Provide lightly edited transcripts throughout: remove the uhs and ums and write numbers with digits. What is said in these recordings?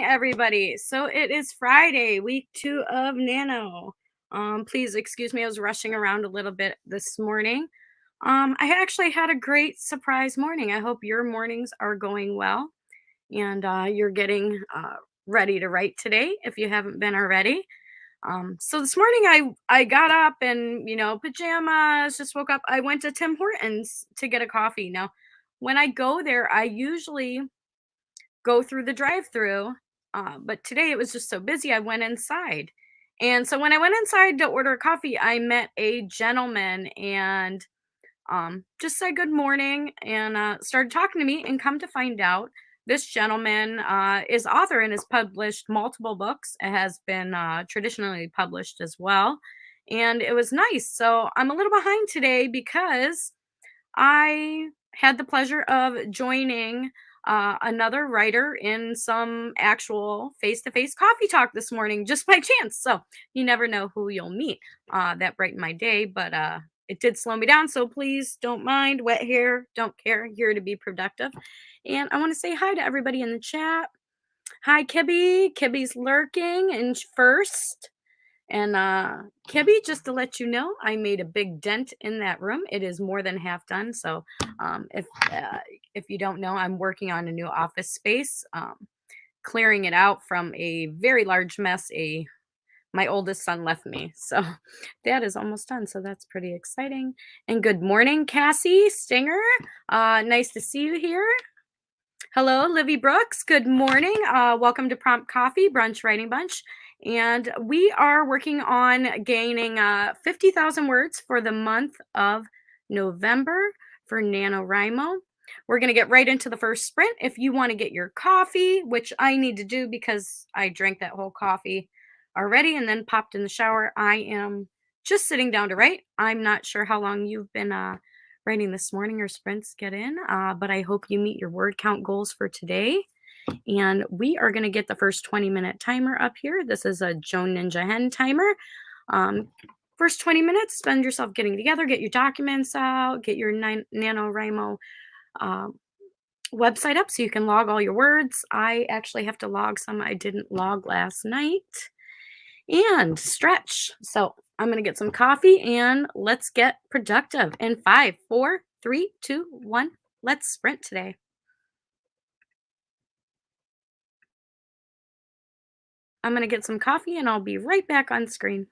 everybody. So it is Friday, week 2 of NANO. Please excuse me, I was rushing around a little bit this morning. I actually had a great surprise morning. I hope your mornings are going well and you're getting ready to write today if you haven't been already. So this morning I got up and pajamas, just woke up. I went to Tim Hortons to get a coffee. Now, when I go there, I usually go through the drive-through. But today it was just so busy, I went inside. And so when I went inside to order a coffee, I met a gentleman and just said good morning and started talking to me. And come to find out, this gentleman is author and has published multiple books. It has been traditionally published as well. And it was nice. So I'm a little behind today because I had the pleasure of joining another writer in some actual face to face coffee talk this morning just by chance. So you never know who you'll meet. That brightened my day, but it did slow me down. So please don't mind. Wet hair, don't care. Here to be productive. And I want to say hi to everybody in the chat. Hi, Kibby. Kibby's lurking and first. And Kibby, just to let you know, I made a big dent in that room. It is more than half done. So if you don't know, I'm working on a new office space, clearing it out from a very large mess. My oldest son left me, so that is almost done. So that's pretty exciting. And good morning, Cassie Stinger. Nice to see you here. Hello, Livy Brooks. Good morning. Welcome to Prompt Coffee Brunch Writing Bunch. And we are working on gaining 50,000 words for the month of November for NaNoWriMo. We're going to get right into the first sprint. If you want to get your coffee, which I need to do because I drank that whole coffee already and then popped in the shower, I am just sitting down to write. I'm not sure how long you've been writing this morning or sprints get in, but I hope you meet your word count goals for today. And we are going to get the first 20-minute timer up here. This is a Joan Ninja Hen timer. First 20 minutes, spend yourself getting together, get your documents out, get your NaNoWriMo website up so you can log all your words. I actually have to log some I didn't log last night. And stretch. So I'm going to get some coffee and let's get productive. In 5, 4, 3, 2, 1. Let's sprint today. I'm going to get some coffee and I'll be right back on screen.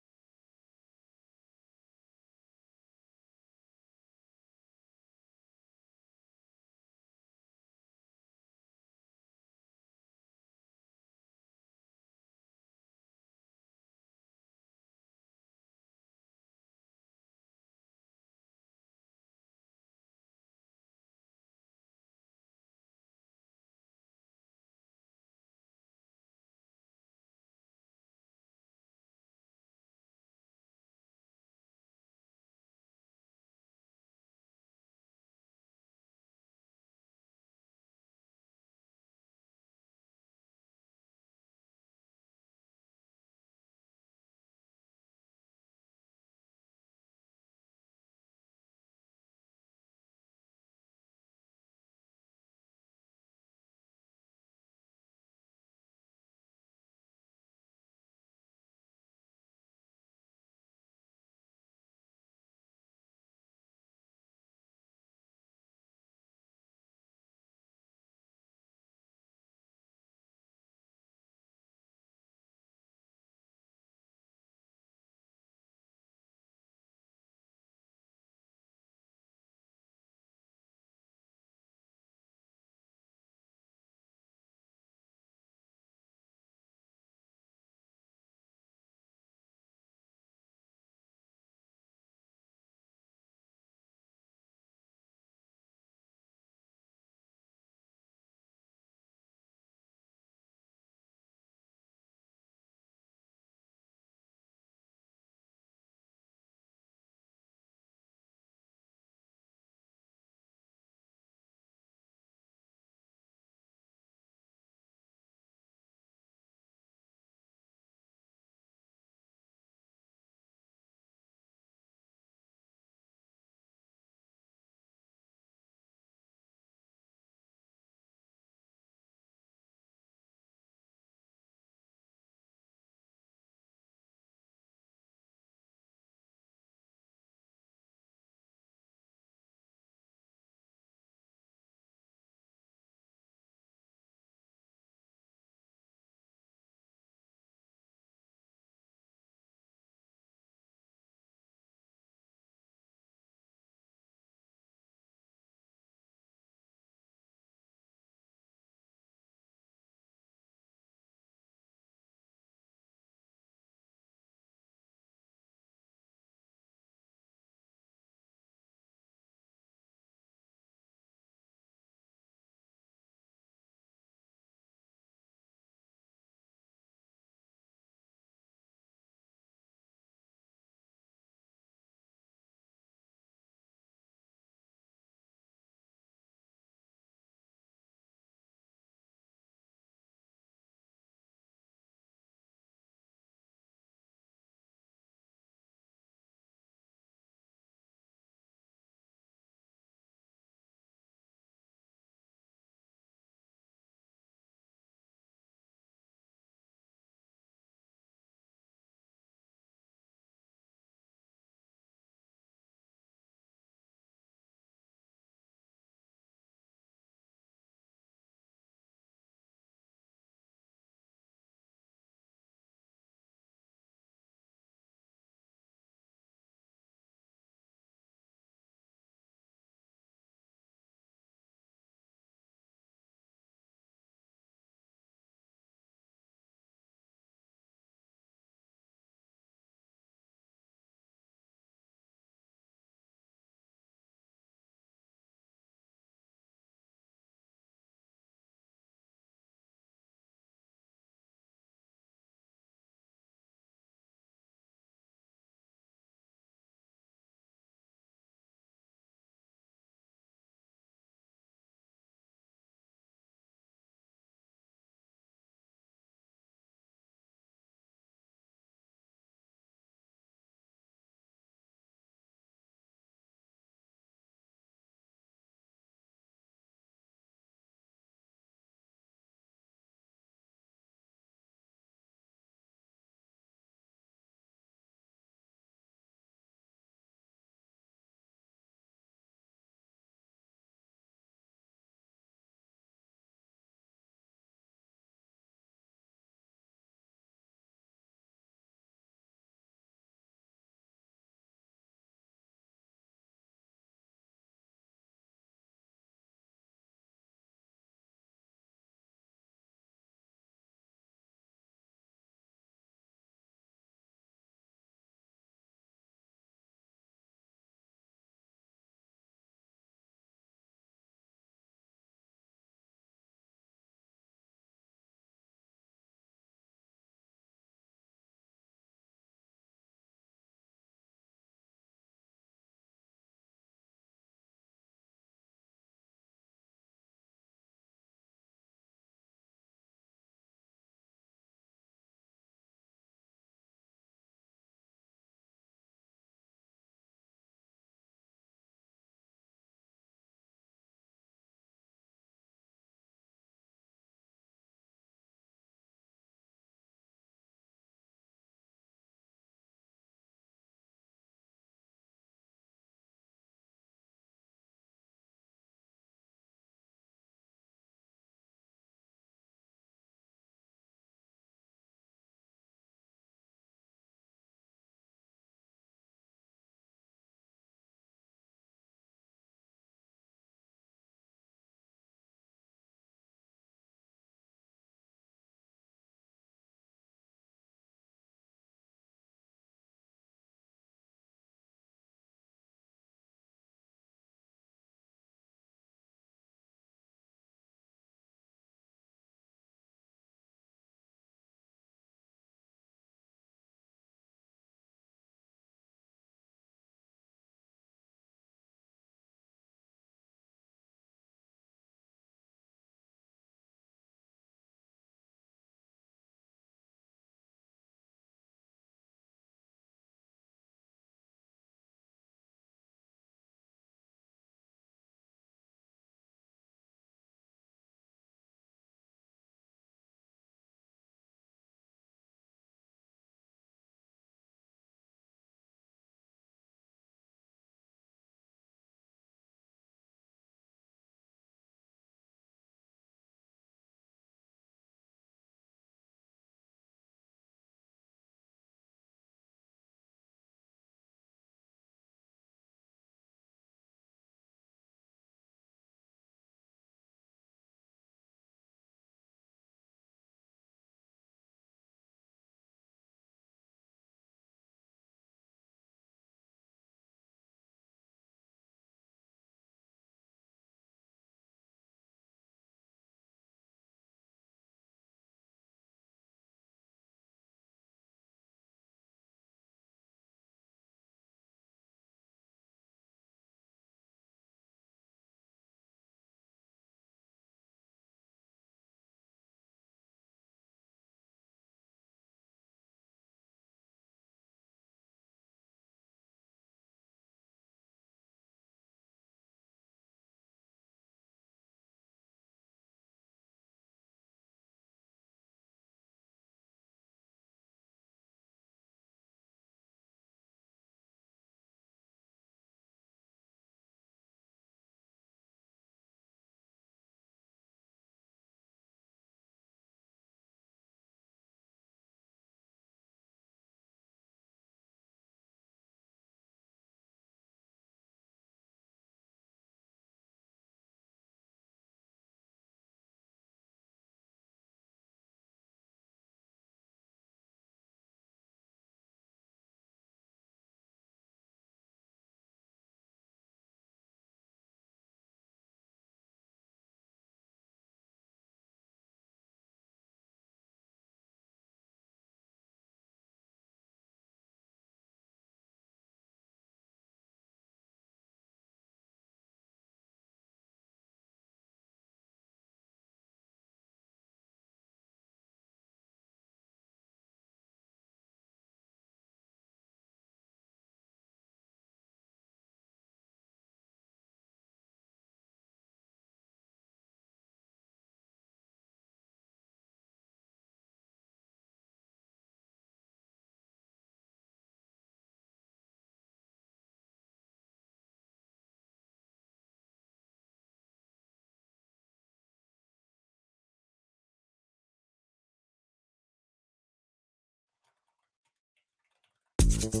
Welcome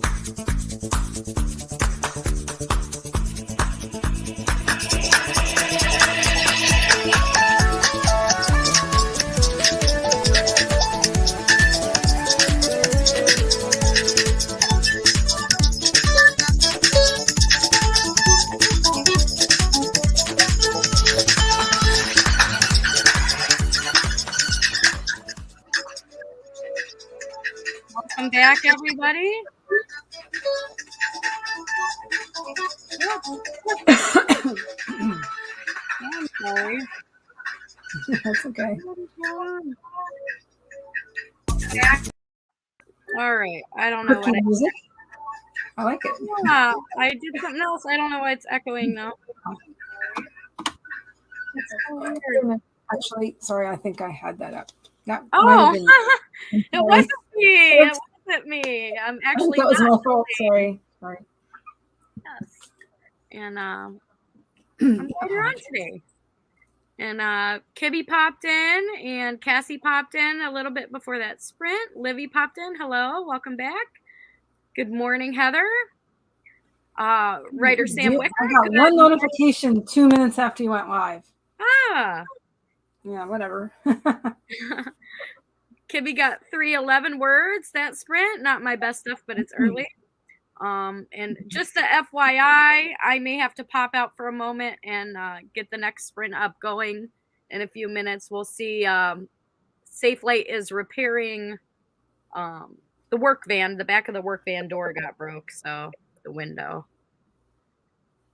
back, everybody. I'm sorry. That's okay. All right. I don't know what music. I like it. Yeah, I did something else. I don't know why it's echoing though. It's so weird. Actually, sorry, I think I had that up. That Oh, it wasn't me. It wasn't me. I'm actually that was my fault. Sorry. Yes. And I'm glad you're on today. And Kibby popped in and Cassie popped in a little bit before that sprint. Livy popped in. Hello, welcome back. Good morning, Heather. Writer Sam Wicker. I got one notification 2 minutes after you went live. Ah. Yeah, whatever. Kibby got 311 words that sprint. Not my best stuff, but it's early. And just a FYI, I may have to pop out for a moment and get the next sprint up going in a few minutes. We'll see. Safe Light is repairing the work van. The back of the work van door got broke, so the window.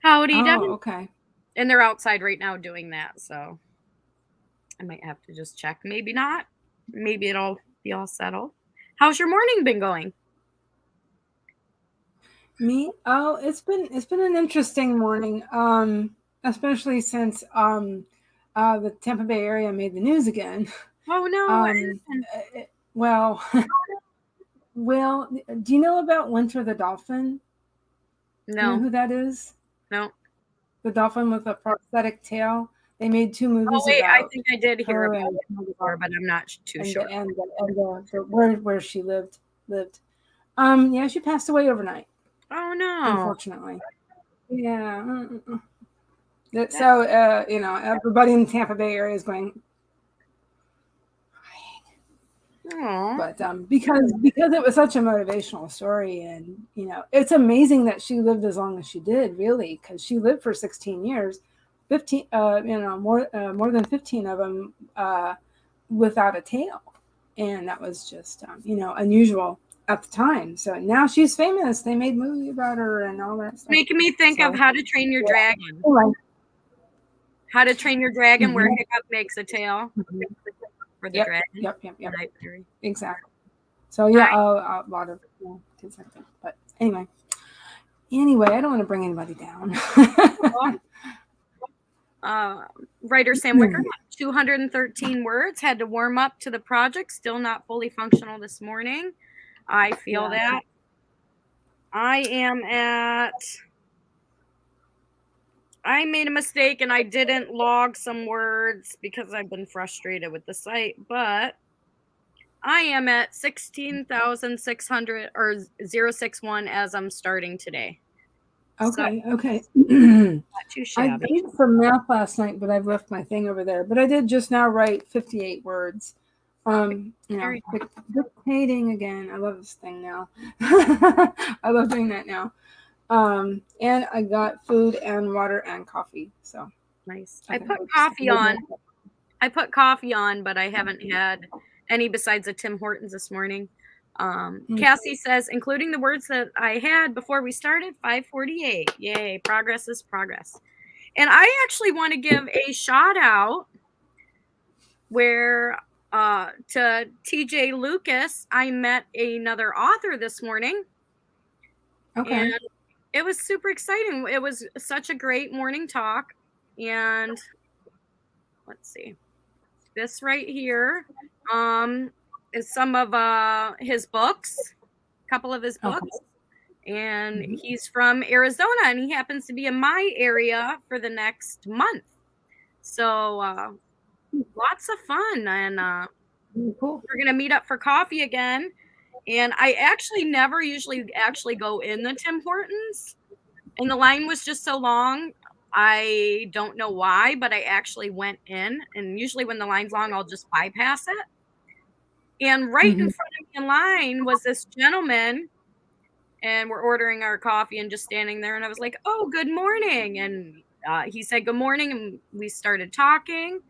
Howdy, Devin. Okay. And they're outside right now doing that, so I might have to just check. Maybe not. Maybe it'll be all settled. How's your morning been going? Me? Oh, it's been an interesting morning. Especially since the Tampa Bay area made the news again. Oh no. Well, do you know about Winter the Dolphin? No. Do you know who that is? No. The dolphin with a prosthetic tail. They made 2 movies. Oh wait, I think I did hear about it before, but I'm not too sure. And where she lived. Yeah, she passed away overnight. Oh no! Unfortunately. Yeah. So everybody in the Tampa Bay area is going. Aww. But because it was such a motivational story, and it's amazing that she lived as long as she did, really, because she lived for 16 years, 15, more than 15 of them without a tail, and that was just unusual at the time. So now she's famous. They made a movie about her and all that stuff. Making me think of How to Train Your Dragon. How to Train Your Dragon, where Hiccup makes a tail for the dragon. Yep. Exactly. So yeah, a lot of kids like that. But anyway, I don't want to bring anybody down. Writer Sam Wicker, 213 words. Had to warm up to the project. Still not fully functional this morning. I feel that. I made a mistake and I didn't log some words because I've been frustrated with the site, but I am at 16,600 or 061 as I'm starting today. Okay. Not too shabby. I did some math last night, but I've left my thing over there. But I did just now write 58 words. Dictating again. I love this thing now. I love doing that now. And I got food and water and coffee. So nice. I put coffee on. But I haven't had any besides a Tim Hortons this morning. Cassie says, including the words that I had before we started, 548. Yay, progress is progress. And I actually want to give a shout out where to TJ Lucas. I met another author this morning. Okay. And it was super exciting. It was such a great morning talk. And let's see. This right here is some of his books, a couple of his books. Okay. And he's from Arizona, and he happens to be in my area for the next month. So lots of fun. And cool. We're going to meet up for coffee again. And I actually never usually actually go in the Tim Hortons, and the line was just so long. I don't know why, but I actually went in, and usually when the line's long, I'll just bypass it. And right in Mhm. front of me in line was this gentleman, and we're ordering our coffee and just standing there. And I was like, "Oh, good morning." And he said, "Good morning." And we started talking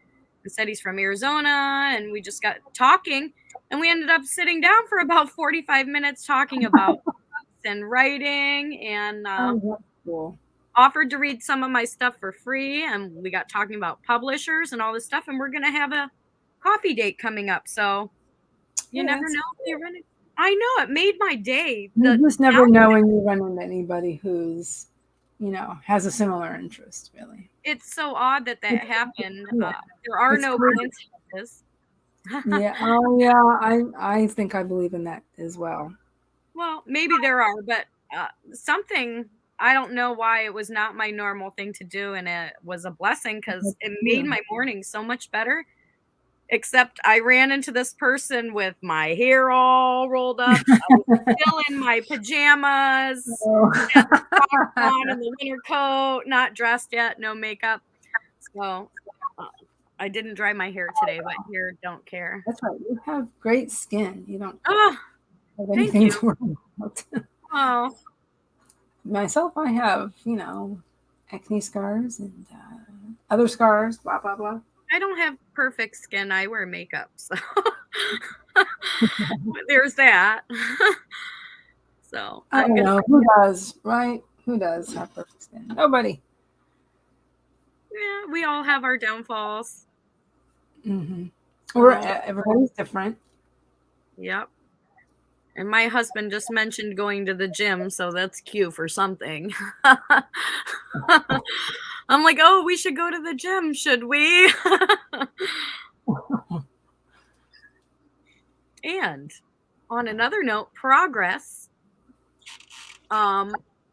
and said he's from Arizona. And we just got talking. And we ended up sitting down for about 45 minutes talking about and writing and Oh, that's cool. offered to read some of my stuff for free. And we got talking about publishers and all this stuff. And we're going to have a coffee date coming up. So you Yeah, never that's know if cool. you're going to. I know it made my day. You The just never know when you run into anybody who's, has a similar interest, really. It's so odd that that It's happened. cool. There are It's no cool. coincidences. Yeah. Oh, yeah. I think I believe in that as well. Well, maybe there are, but something I don't know why it was not my normal thing to do, and it was a blessing because That's it made cool. my morning so much better. Except I ran into this person with my hair all rolled up. I was still in my pajamas, Oh. had the socks on and the winter coat, not dressed yet, no makeup. So uh, I didn't dry my hair today, but here, don't care. That's right. You have great skin. You don't Oh, have thank anything you. to worry about. Oh, Myself, I have, acne scars and other scars, blah, blah, blah. I don't have perfect skin. I wear makeup, so there's that. So I I'm don't gonna, know. Who does, right? Who does have perfect skin? Nobody. yeah, we all have our downfalls. Hmm. So, Everybody's different. yep. And my husband just mentioned going to the gym, so that's cue for something. I'm like, oh, we should go to the gym, should we? And on another note, progress. Um,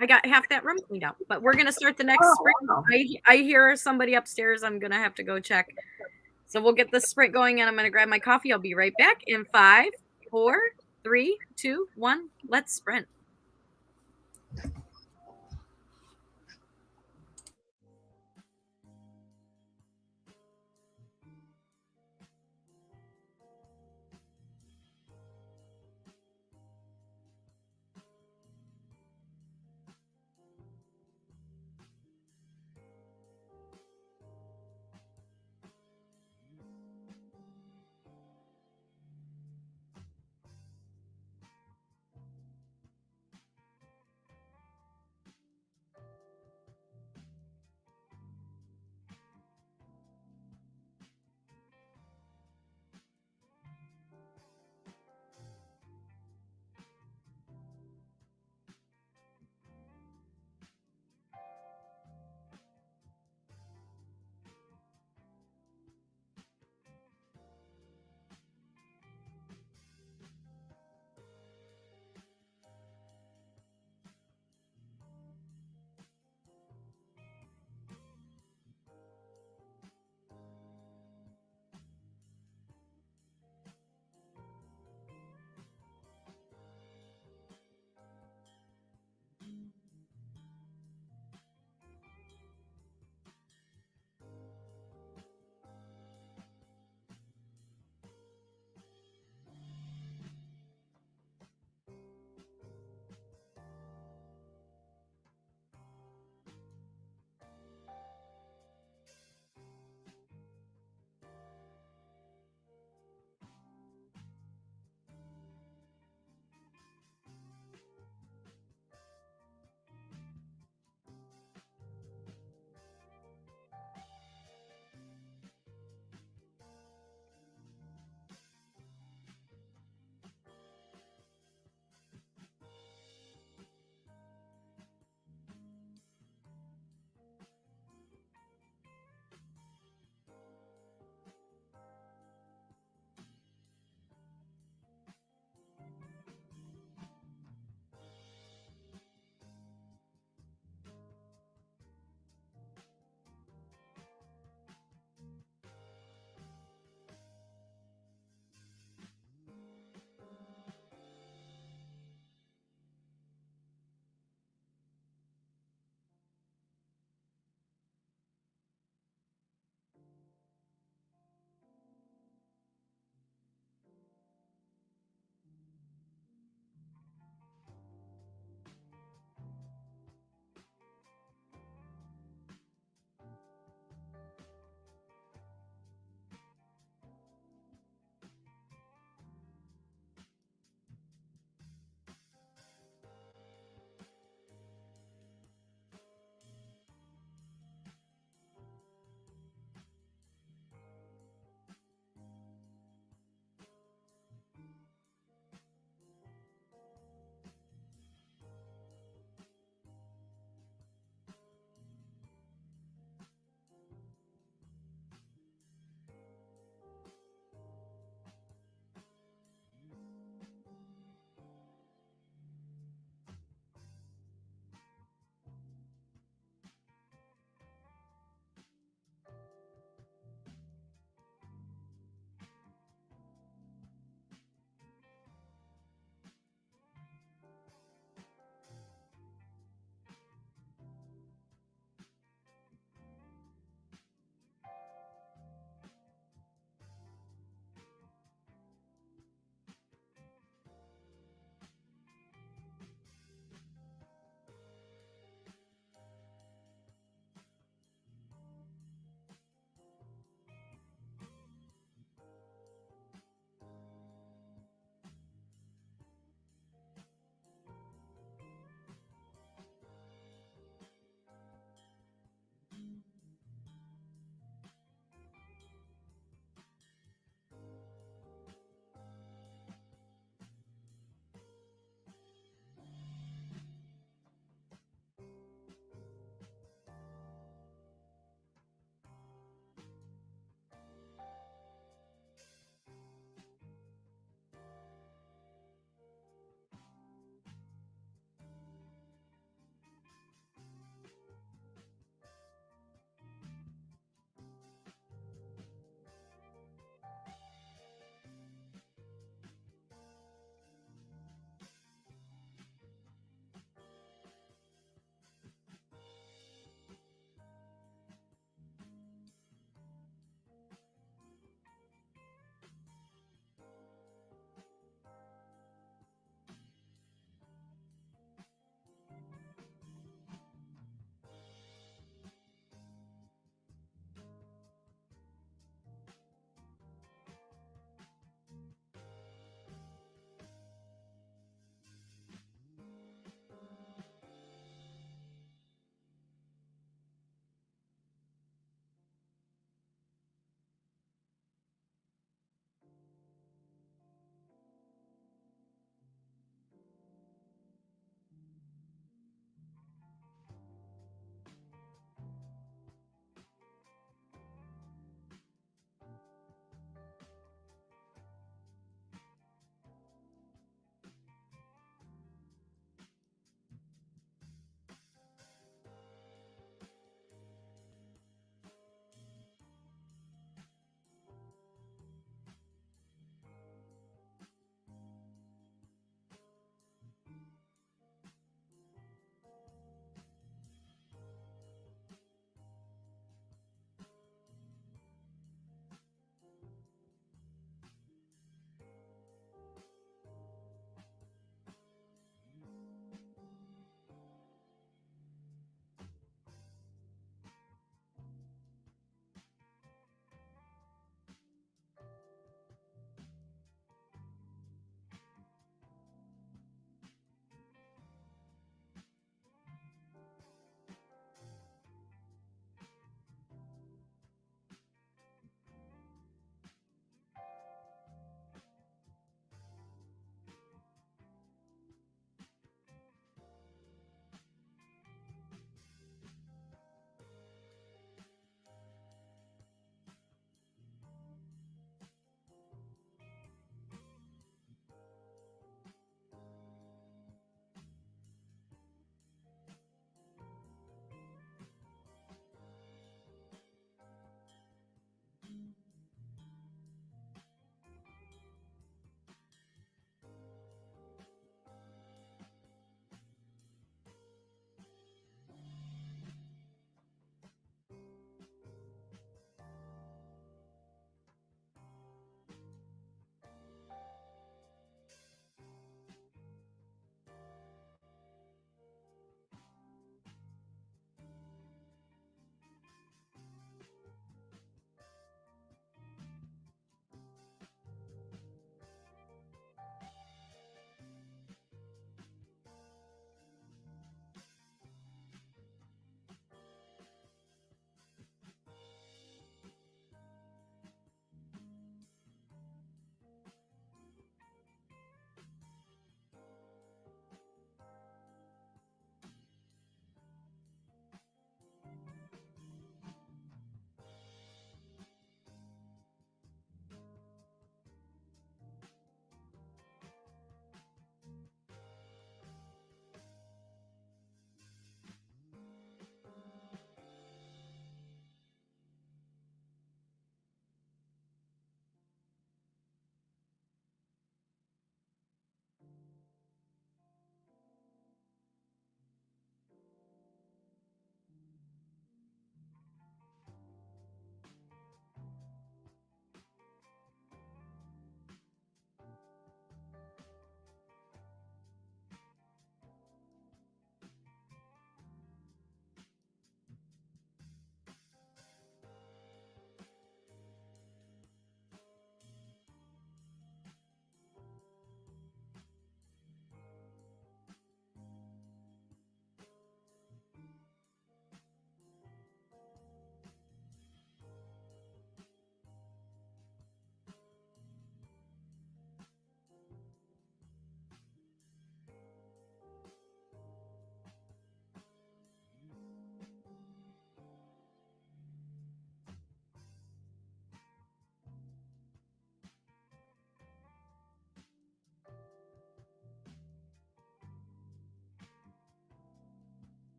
I got half that room cleaned out, but we're gonna start the next sprint. Oh, wow. I hear somebody upstairs. I'm gonna have to go check. So we'll get the sprint going, and I'm gonna grab my coffee. I'll be right back in 5, 4, 3, 2, 1. Let's sprint.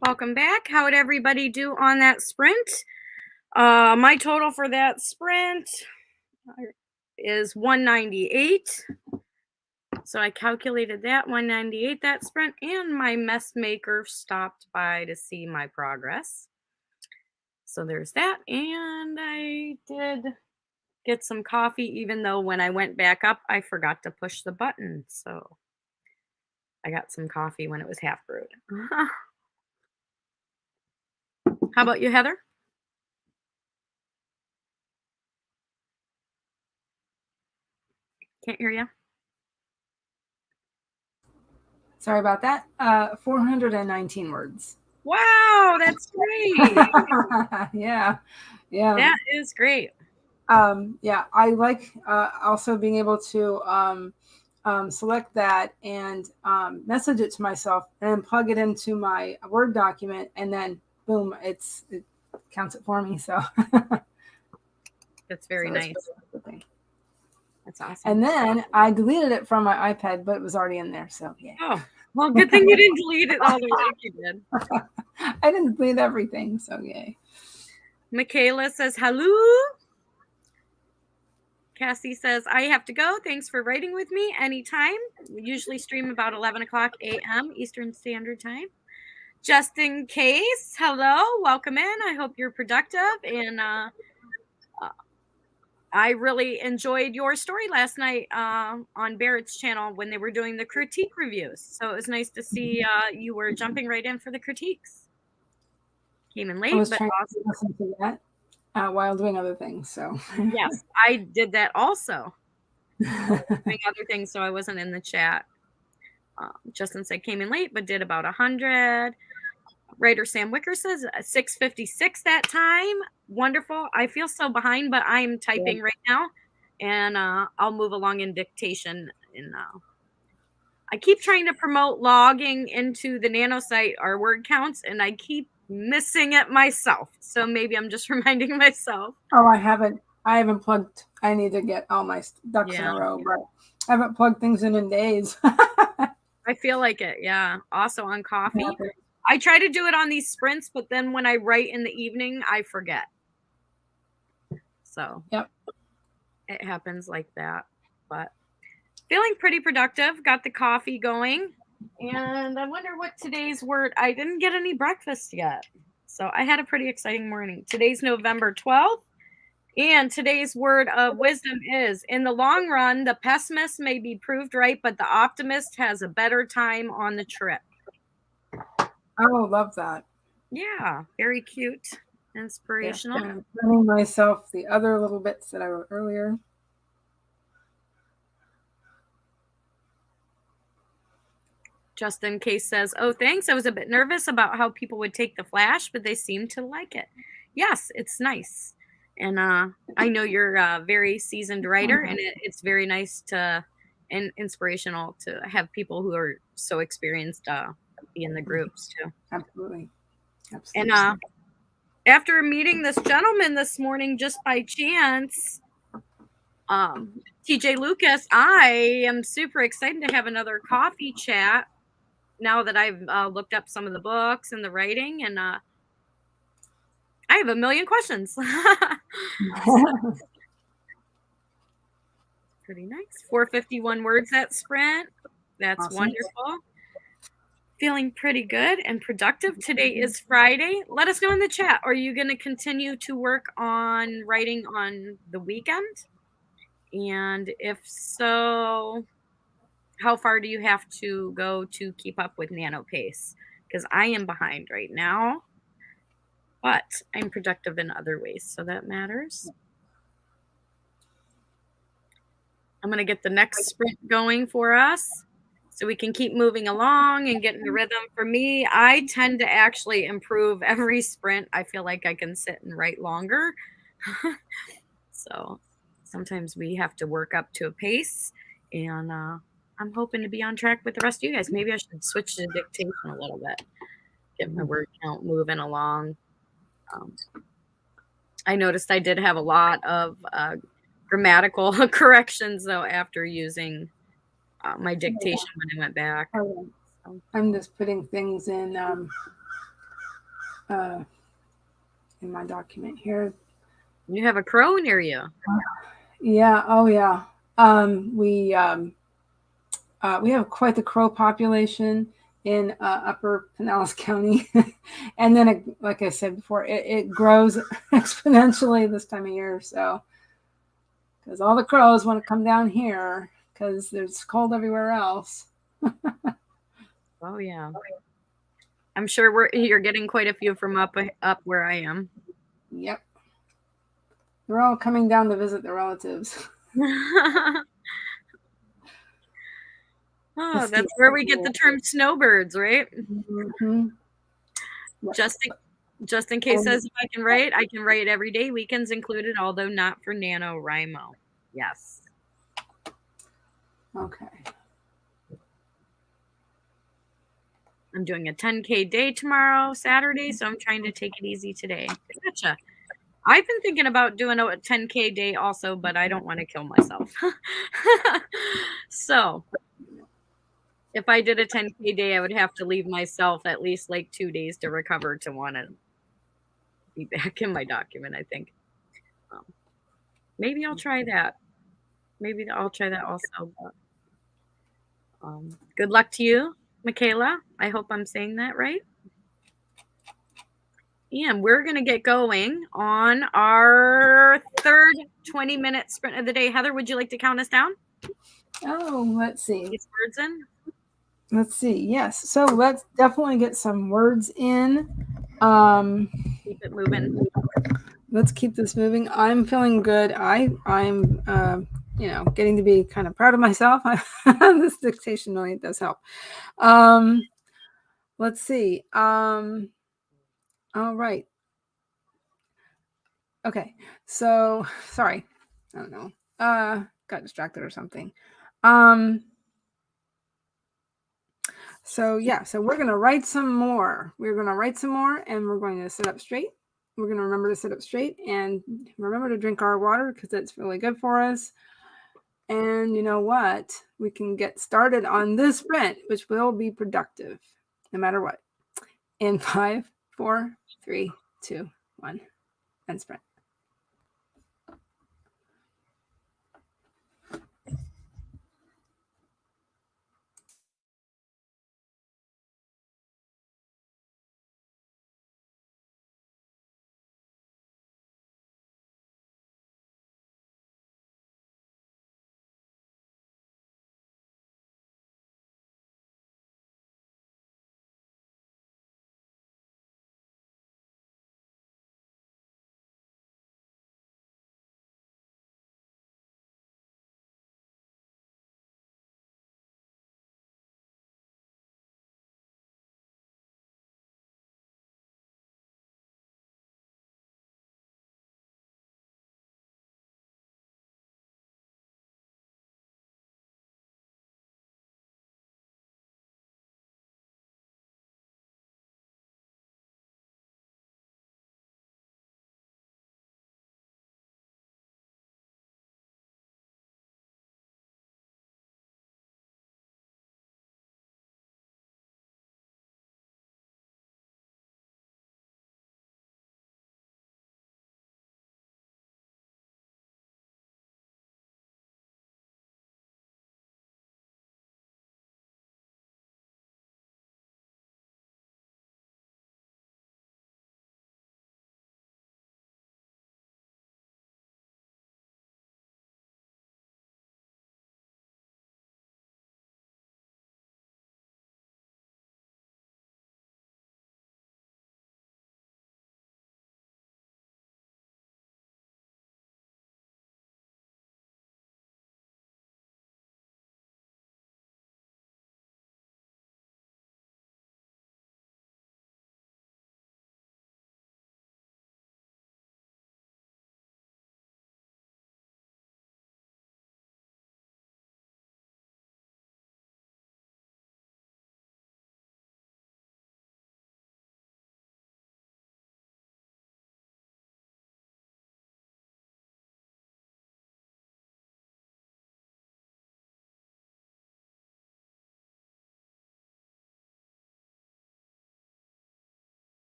Welcome back. How would everybody do on that sprint? My total for that sprint is 198. So I calculated that 198 that sprint, and my messmaker stopped by to see my progress. So there's that. And I did get some coffee, even though when I went back up, I forgot to push the button. So I got some coffee when it was half brewed. How about you, Heather? Can't hear you. Sorry about that. 419 words. Wow, that's great. Yeah. Yeah. That is great. Yeah, I like also being able to select that and message it to myself and then plug it into my Word document, and then boom, it counts it for me. So That's very nice. That's awesome. And then I deleted it from my iPad, but it was already in there. So yeah. Oh, well, good thing you didn't delete it all the way like you did. I didn't delete everything, so yay. Michaela says hello. Cassie says, I have to go. Thanks for writing with me anytime. We usually stream about 11 o'clock a.m. Eastern Standard Time. Just in case, hello, welcome in. I hope you're productive. And I really enjoyed your story last night on Barrett's channel when they were doing the critique reviews. So it was nice to see you were jumping right in for the critiques. Came in late, I was but trying awesome. to listen to that while doing other things. So yes, I did that also. Doing other things, so I wasn't in the chat. Justin said came in late, but did about 100. Writer Sam Wicker says 6:56 that time. Wonderful. I feel so behind, but I'm typing right now, and I'll move along in dictation. And I keep trying to promote logging into the Nano site, our word counts, and I keep missing it myself. So maybe I'm just reminding myself. Oh, I haven't plugged. I need to get all my ducks in a row, but I haven't plugged things in days. I feel like it. Yeah. Also on coffee. I try to do it on these sprints, but then when I write in the evening, I forget. So yep, it happens like that. But feeling pretty productive. Got the coffee going. And I wonder what today's word. I didn't get any breakfast yet. So I had a pretty exciting morning. Today's November 12th. And today's word of wisdom is, in the long run, the pessimist may be proved right, but the optimist has a better time on the trip. Oh, love that. Yeah, very cute. Inspirational. Yeah, I'm learning myself the other little bits that I wrote earlier. Justin Case says, oh, thanks. I was a bit nervous about how people would take the flash, but they seem to like it. Yes, it's nice. And I know you're a very seasoned writer, and it's very nice to and inspirational to have people who are so experienced be in the groups too. Absolutely. And after meeting this gentleman this morning just by chance, TJ Lucas, I am super excited to have another coffee chat now that I've looked up some of the books and the writing, and I have a million questions. Pretty nice. 451 words that sprint. That's awesome. Wonderful. Feeling pretty good and productive. Today is Friday. Let us know in the chat. Are you going to continue to work on writing on the weekend? And if so, how far do you have to go to keep up with Nano pace? Because I am behind right now, but I'm productive in other ways, so that matters. I'm going to get the next sprint going for us. so we can keep moving along and get in the rhythm. For me, I tend to actually improve every sprint. I feel like I can sit and write longer. So sometimes we have to work up to a pace, and I'm hoping to be on track with the rest of you guys. Maybe I should switch to dictation a little bit, get my word count moving along. Um, I noticed I did have a lot of grammatical corrections though after using my dictation when I went back. Oh, So, I'm just putting things uh, in my document here. you have a crow near you. Yeah. Oh, yeah. We have quite the crow population in Upper Pinellas County, and then, like I said before, it grows exponentially this time of year. So, because all the crows want to come down here because it's cold everywhere else. Oh yeah, I'm sure you're getting quite a few from up where I am. Yep, they're all coming down to visit their relatives. Oh, that's where we get the term snowbirds, right? Mm-hmm. Just in, just in case says if I can write every day, weekends included, although not for NaNoWriMo. Yes. Okay. I'm doing a 10K day tomorrow, Saturday, so I'm trying to take it easy today. Gotcha. I've been thinking about doing a 10K day also, but I don't want to kill myself. So if I did a 10K day, I would have to leave myself at least like 2 days to recover to want to be back in my document, I think. Um, maybe I'll try that. Maybe I'll try that also. But, good luck to you, Michaela. I hope I'm saying that right. And we're going to get going on our third 20-minute sprint of the day. Heather, would you like to count us down? Oh, let's see. These words in? Let's see. Yes. So let's definitely get some words in. Keep it moving. Let's keep this moving. I'm feeling good. I'm getting to be kind of proud of myself. This dictation really does help. Let's see. All right. Okay. So sorry. I don't know. Got distracted or something. So yeah, so we're gonna write some more. We're gonna write some more, and we're going to sit up straight. We're gonna remember to sit up straight and remember to drink our water because it's really good for us. And you know what? We can get started on this sprint, which will be productive, no matter what. In 5, 4, 3, 2, 1, and sprint.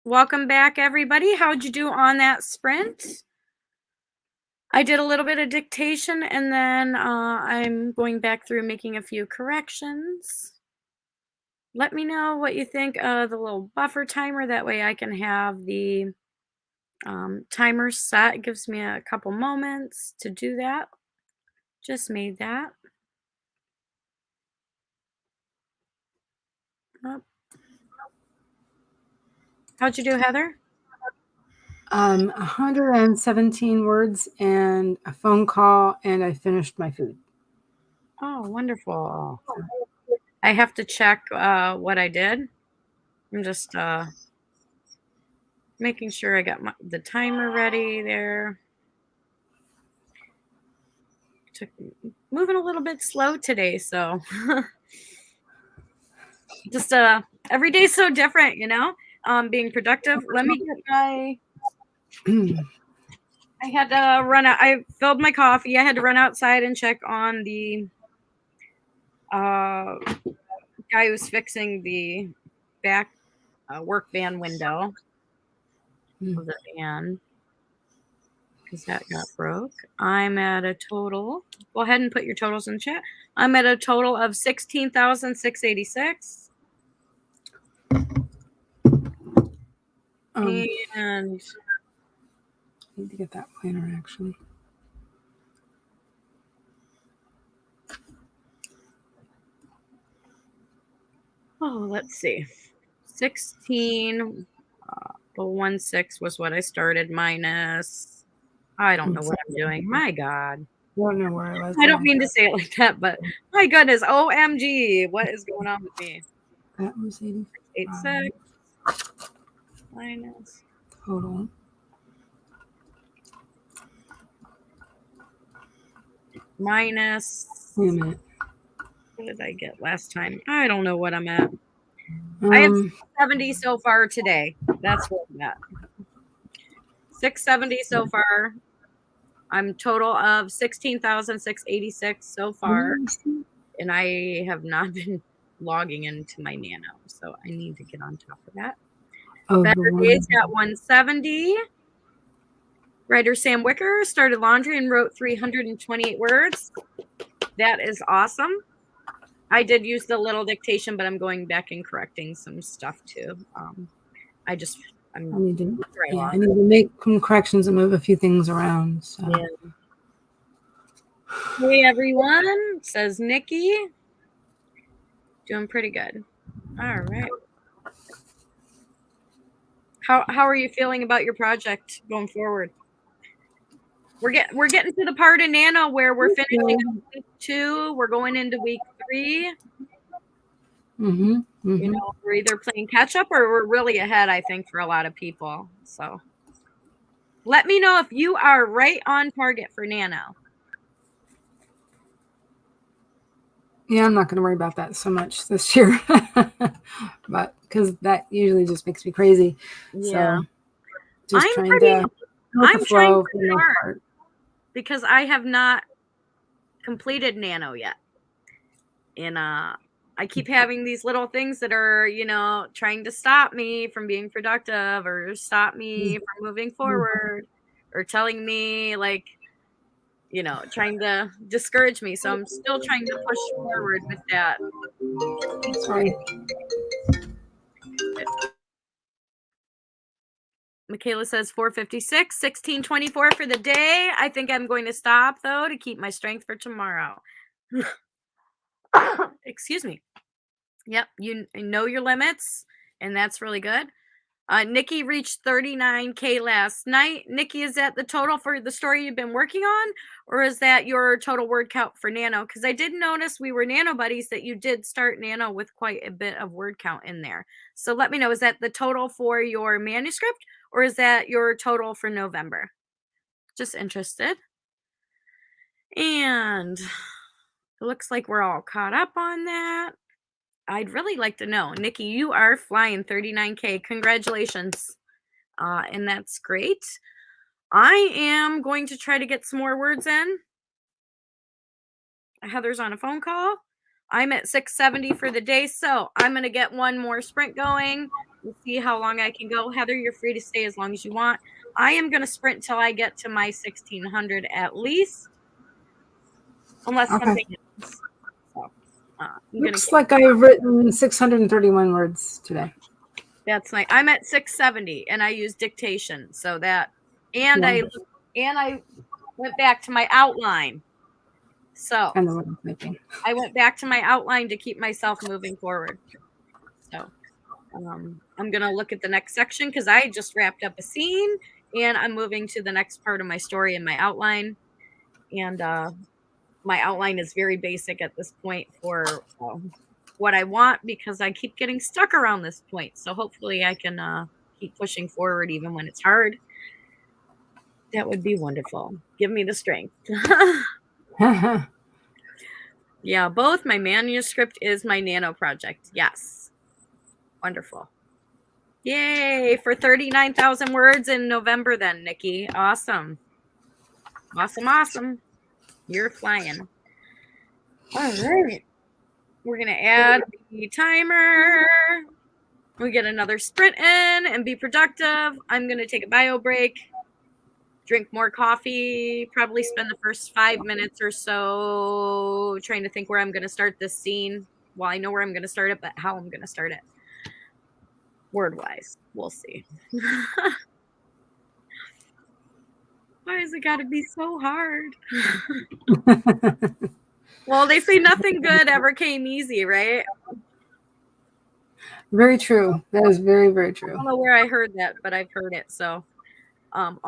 Welcome back, everybody. How'd you do on that sprint? I did a little bit of dictation and then I'm going back through making a few corrections. Let me know what you think of the little buffer timer. That way I can have the timer set. It gives me a couple moments to do that. Just made that. Oh. How'd you do, Heather? 117 words and a phone call, and I finished my food. Oh, wonderful. I have to check what I did. I'm just making sure I got the timer ready there. Moving a little bit slow today, so just every day's so different, you know. Being productive. Let me get my I had to run out. I filled my coffee. I had to run outside and check on the guy who's fixing the back work van window of the van because that got broke. I'm at a total. Go ahead and put your totals in the chat. I'm at a total of 16,686. And I need to get that planner actually. oh, let's see. 16 16 was what I started minus. I don't know what I'm doing. My God. I don't know where I was. I don't mean to say it like that, but my goodness. OMG. What is going on with me? That was 86 minus. total. Minus. Wait a minute. What did I get last time? I don't know what I'm at. I have 70 so far today. That's what I'm at. 670 so far. I'm total of 16,686 so far. And I have not been logging into my Nano. So I need to get on top of that. Better Days at 170. Writer Sam Wicker started laundry and wrote 328 words. That is awesome. I did use the little dictation, but I'm going back and correcting some stuff too. I need to make some corrections and move a few things around. So. Yeah. Hey everyone, says Nikki. Doing pretty good. All right. How are you feeling about your project going forward? We're getting to the part of Nano where we're finishing week 2. We're going into week 3. You know, we're either playing catch up or we're really ahead, I think, for a lot of people. So let me know if you are right on target for Nano. Yeah, I'm not going to worry about that so much this year, but because that usually just makes me crazy. Yeah. So just trying to flow hard because I have not completed Nano yet. And I keep having these little things that are, you know, trying to stop me from being productive or stop me from moving forward or telling me like, you know, trying to discourage me. So I'm still trying to push forward with that. Sorry. Michaela says 456, 1624 for the day. I think I'm going to stop though to keep my strength for tomorrow. Excuse me. Yep, you know your limits, and that's really good. Nikki reached 39K last night. Nikki, is that the total for the story you've been working on, or is that your total word count for Nano? Because I did notice we were Nano buddies that you did start Nano with quite a bit of word count in there. So let me know, is that the total for your manuscript, or is that your total for November? Just interested. And it looks like we're all caught up on that. I'd really like to know. Nikki, you are flying 39K. Congratulations. And that's great. I am going to try to get some more words in. Heather's on a phone call. I'm at 670 for the day, so I'm going to get one more sprint going. We'll see how long I can go. Heather, you're free to stay as long as you want. I am going to sprint till I get to my 1600 at least, unless Okay. something happens. So, Looks like I've written 631 words today. That's nice. I'm at 670 and I use dictation. So that, and Yeah. I went back to my outline. So I know what I'm thinking. I went back to my outline to keep myself moving forward. So I'm going to look at the next section because I just wrapped up a scene and I'm moving to the next part of my story in my outline. And my outline is very basic at this point for what I want because I keep getting stuck around this point. So hopefully I can keep pushing forward even when it's hard. That would be wonderful. Give me the strength. Yeah, both my manuscript is my Nano project. Yes. Wonderful. Yay for 39,000 words in November then, Nikki. Awesome. Awesome. You're flying. All right. We're going to add the timer. We get another sprint in and be productive. I'm going to take a bio break, drink more coffee, probably spend the first 5 minutes or so trying to think where I'm going to start this scene. Well, I know where I'm going to start it, but how I'm going to start it. Word-wise, we'll see. Why has it got to be so hard? Well, they say nothing good ever came easy, right? Very true. That is very, very true. I don't know where I heard that, but I've heard it. So we're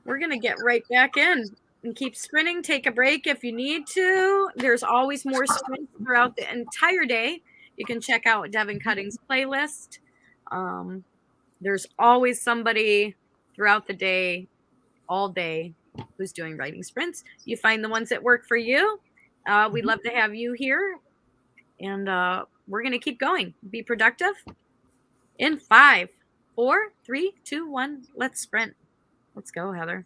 going to get right back in and keep sprinting. Take a break if you need to. There's always more sprints throughout the entire day. You can check out Devin Cutting's playlist. There's always somebody throughout the day, all day, who's doing writing sprints. You find the ones that work for you. We'd love to have you here. And we're going to keep going. Be productive. In 5, 4, 3, 2, 1. Let's sprint. Let's go, Heather.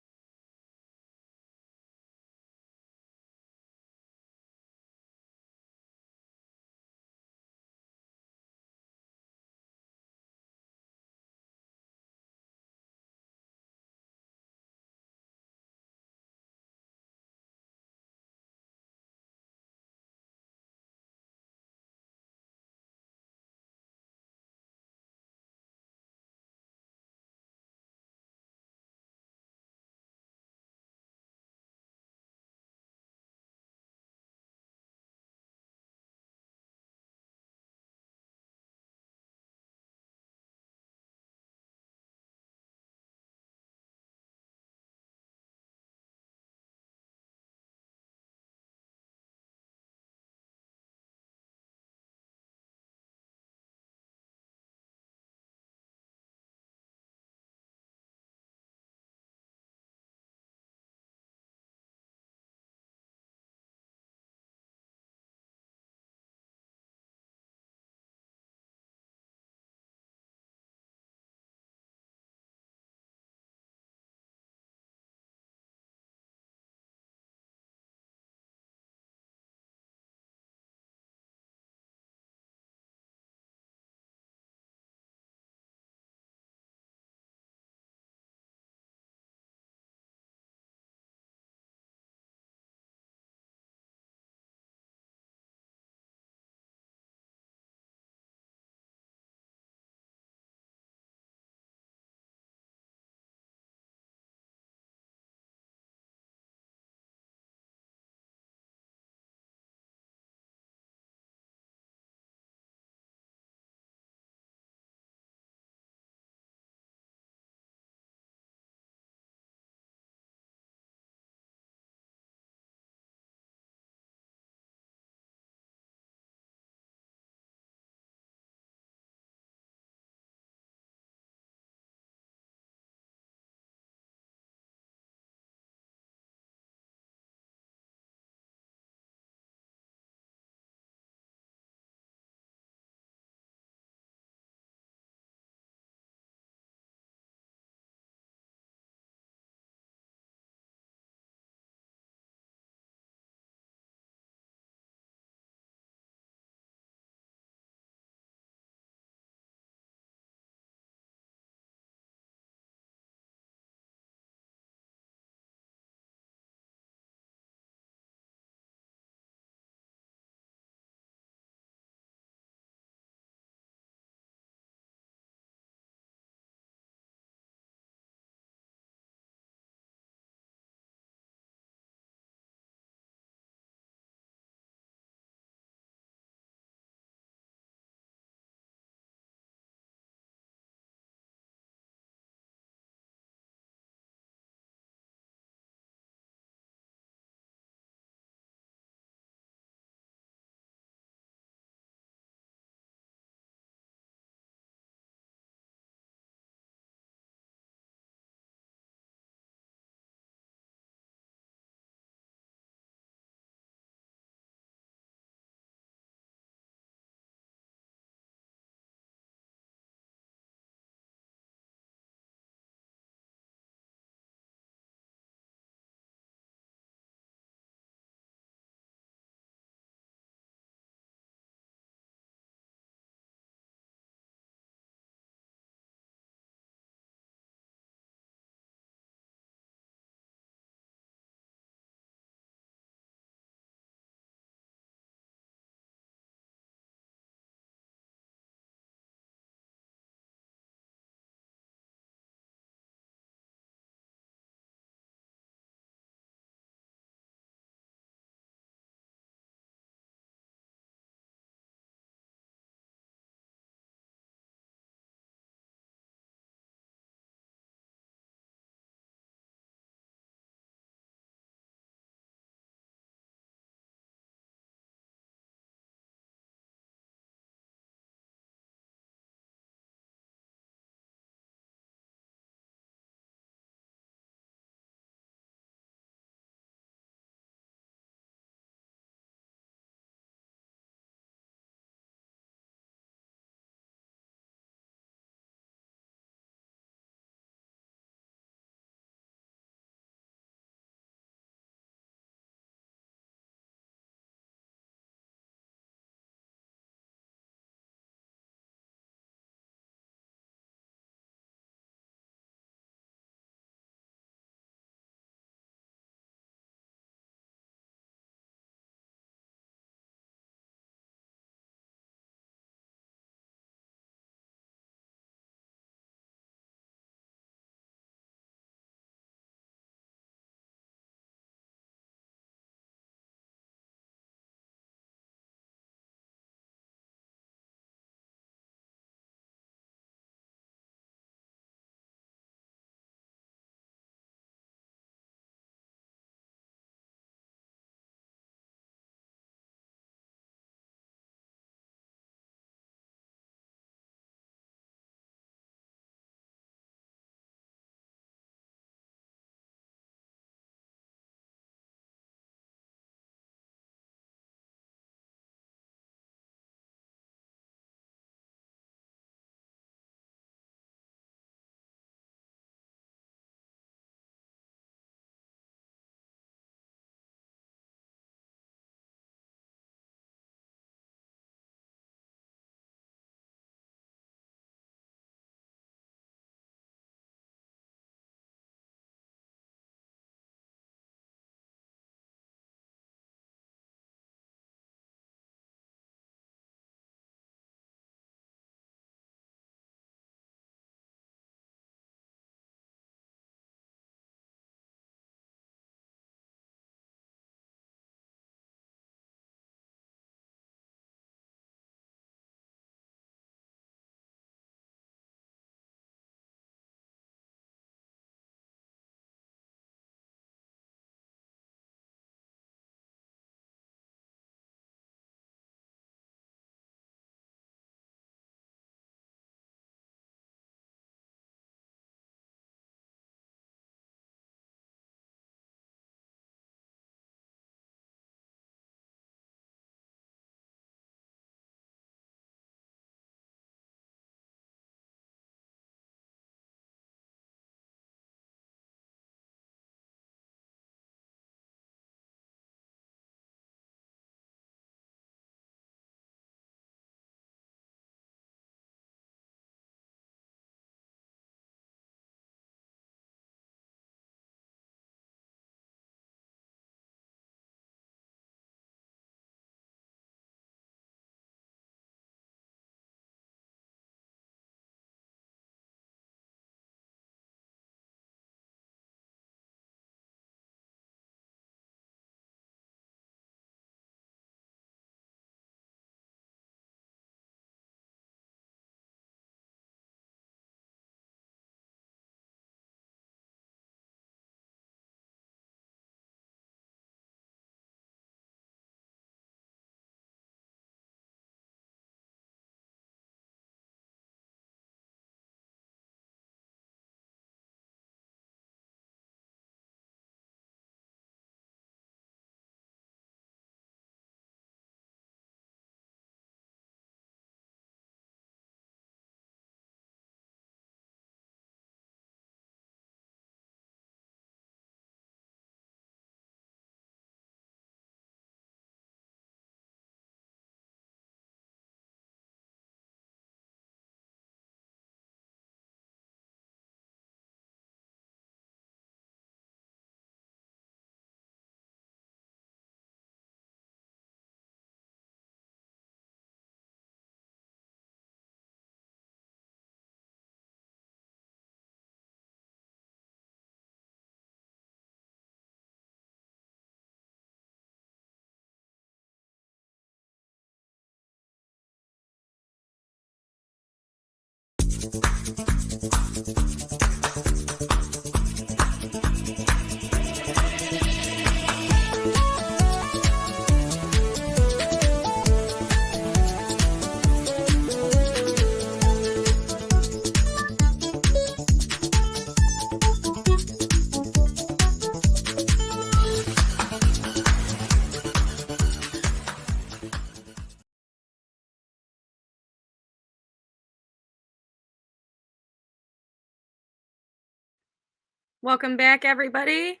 Welcome back, everybody.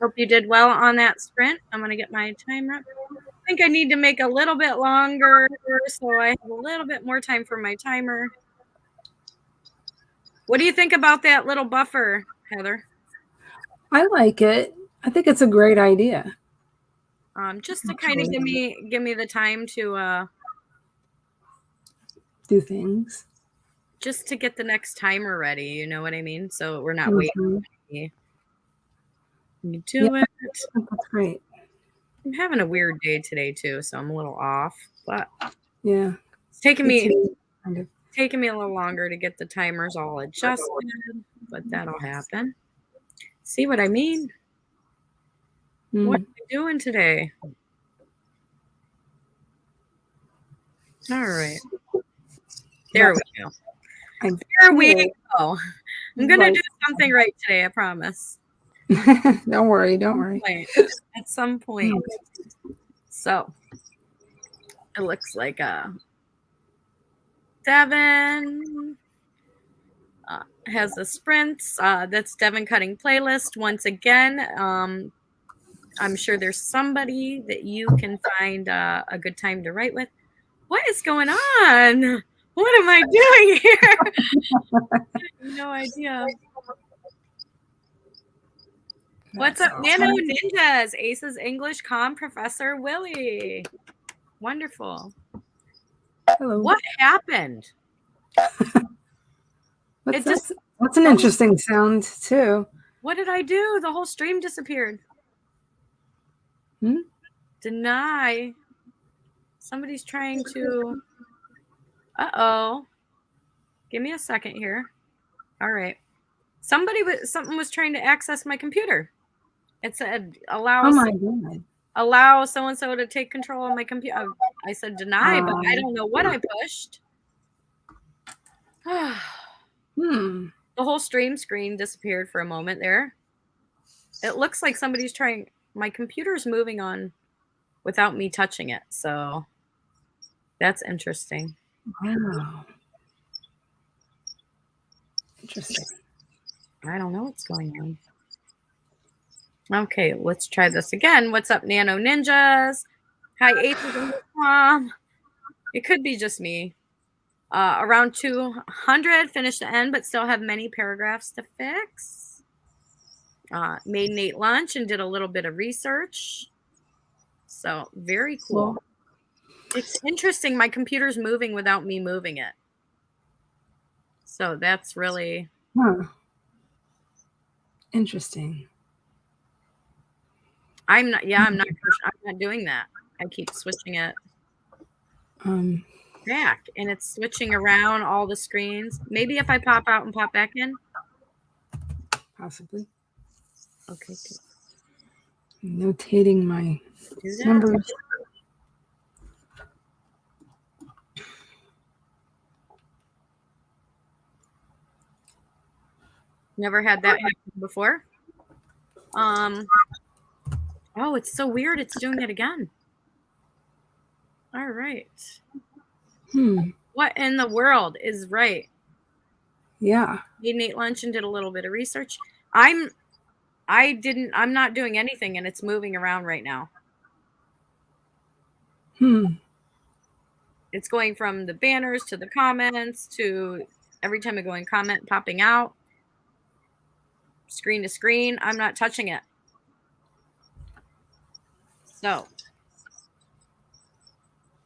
Hope you did well on that sprint. I'm going to get my timer. I think I need to make a little bit longer so I have a little bit more time for my timer. What do you think about that little buffer, Heather? I like it. I think it's a great idea. Just to kind of give me the time to do things. Just to get the next timer ready, you know what I mean? So we're not waiting. You do it. That's great. I'm having a weird day today too, so I'm a little off. But yeah, it's taking me a little longer to get the timers all adjusted, but that'll happen. See what I mean? What are we doing today? All right. There we go. There we go. I'm going to do something right today, I promise. Don't worry. At some point. So, it looks like Devin has the sprints. That's Devin Cutting playlist. Once again, I'm sure there's somebody that you can find a good time to write with. What is going on? What am I doing here? I have no idea. What's up, Nano Ninjas? Ace's English Comm Professor Willie. Wonderful. Hello. What happened? That's an interesting sound too. What did I do? The whole stream disappeared. Deny. Somebody's trying to. Uh-oh. Give me a second here. All right. Something was trying to access my computer. It said allow so and so to take control of my computer. I said deny, but I don't know what I pushed. The whole stream screen disappeared for a moment there. It looks like somebody's trying. My computer's moving on without me touching it, so that's interesting. Wow. Interesting. I don't know what's going on. Okay, let's try this again. What's up, Nano Ninjas? Hi, Mom. It could be just me. Around 200, finished the end, but still have many paragraphs to fix. Made an 8 lunch and did a little bit of research. So, very cool. It's interesting. My computer's moving without me moving it. So, that's really... Interesting. I'm not doing that. I keep switching it back, and it's switching around all the screens. Maybe if I pop out and pop back in? Possibly. Okay. Notating my numbers. Never had that happen before. Oh, it's so weird. It's doing it again. All right. What in the world is right? Yeah. Made an 8 lunch and did a little bit of research. I'm not doing anything, and it's moving around right now. It's going from the banners to the comments to every time I go in comment, popping out. Screen to screen. I'm not touching it. So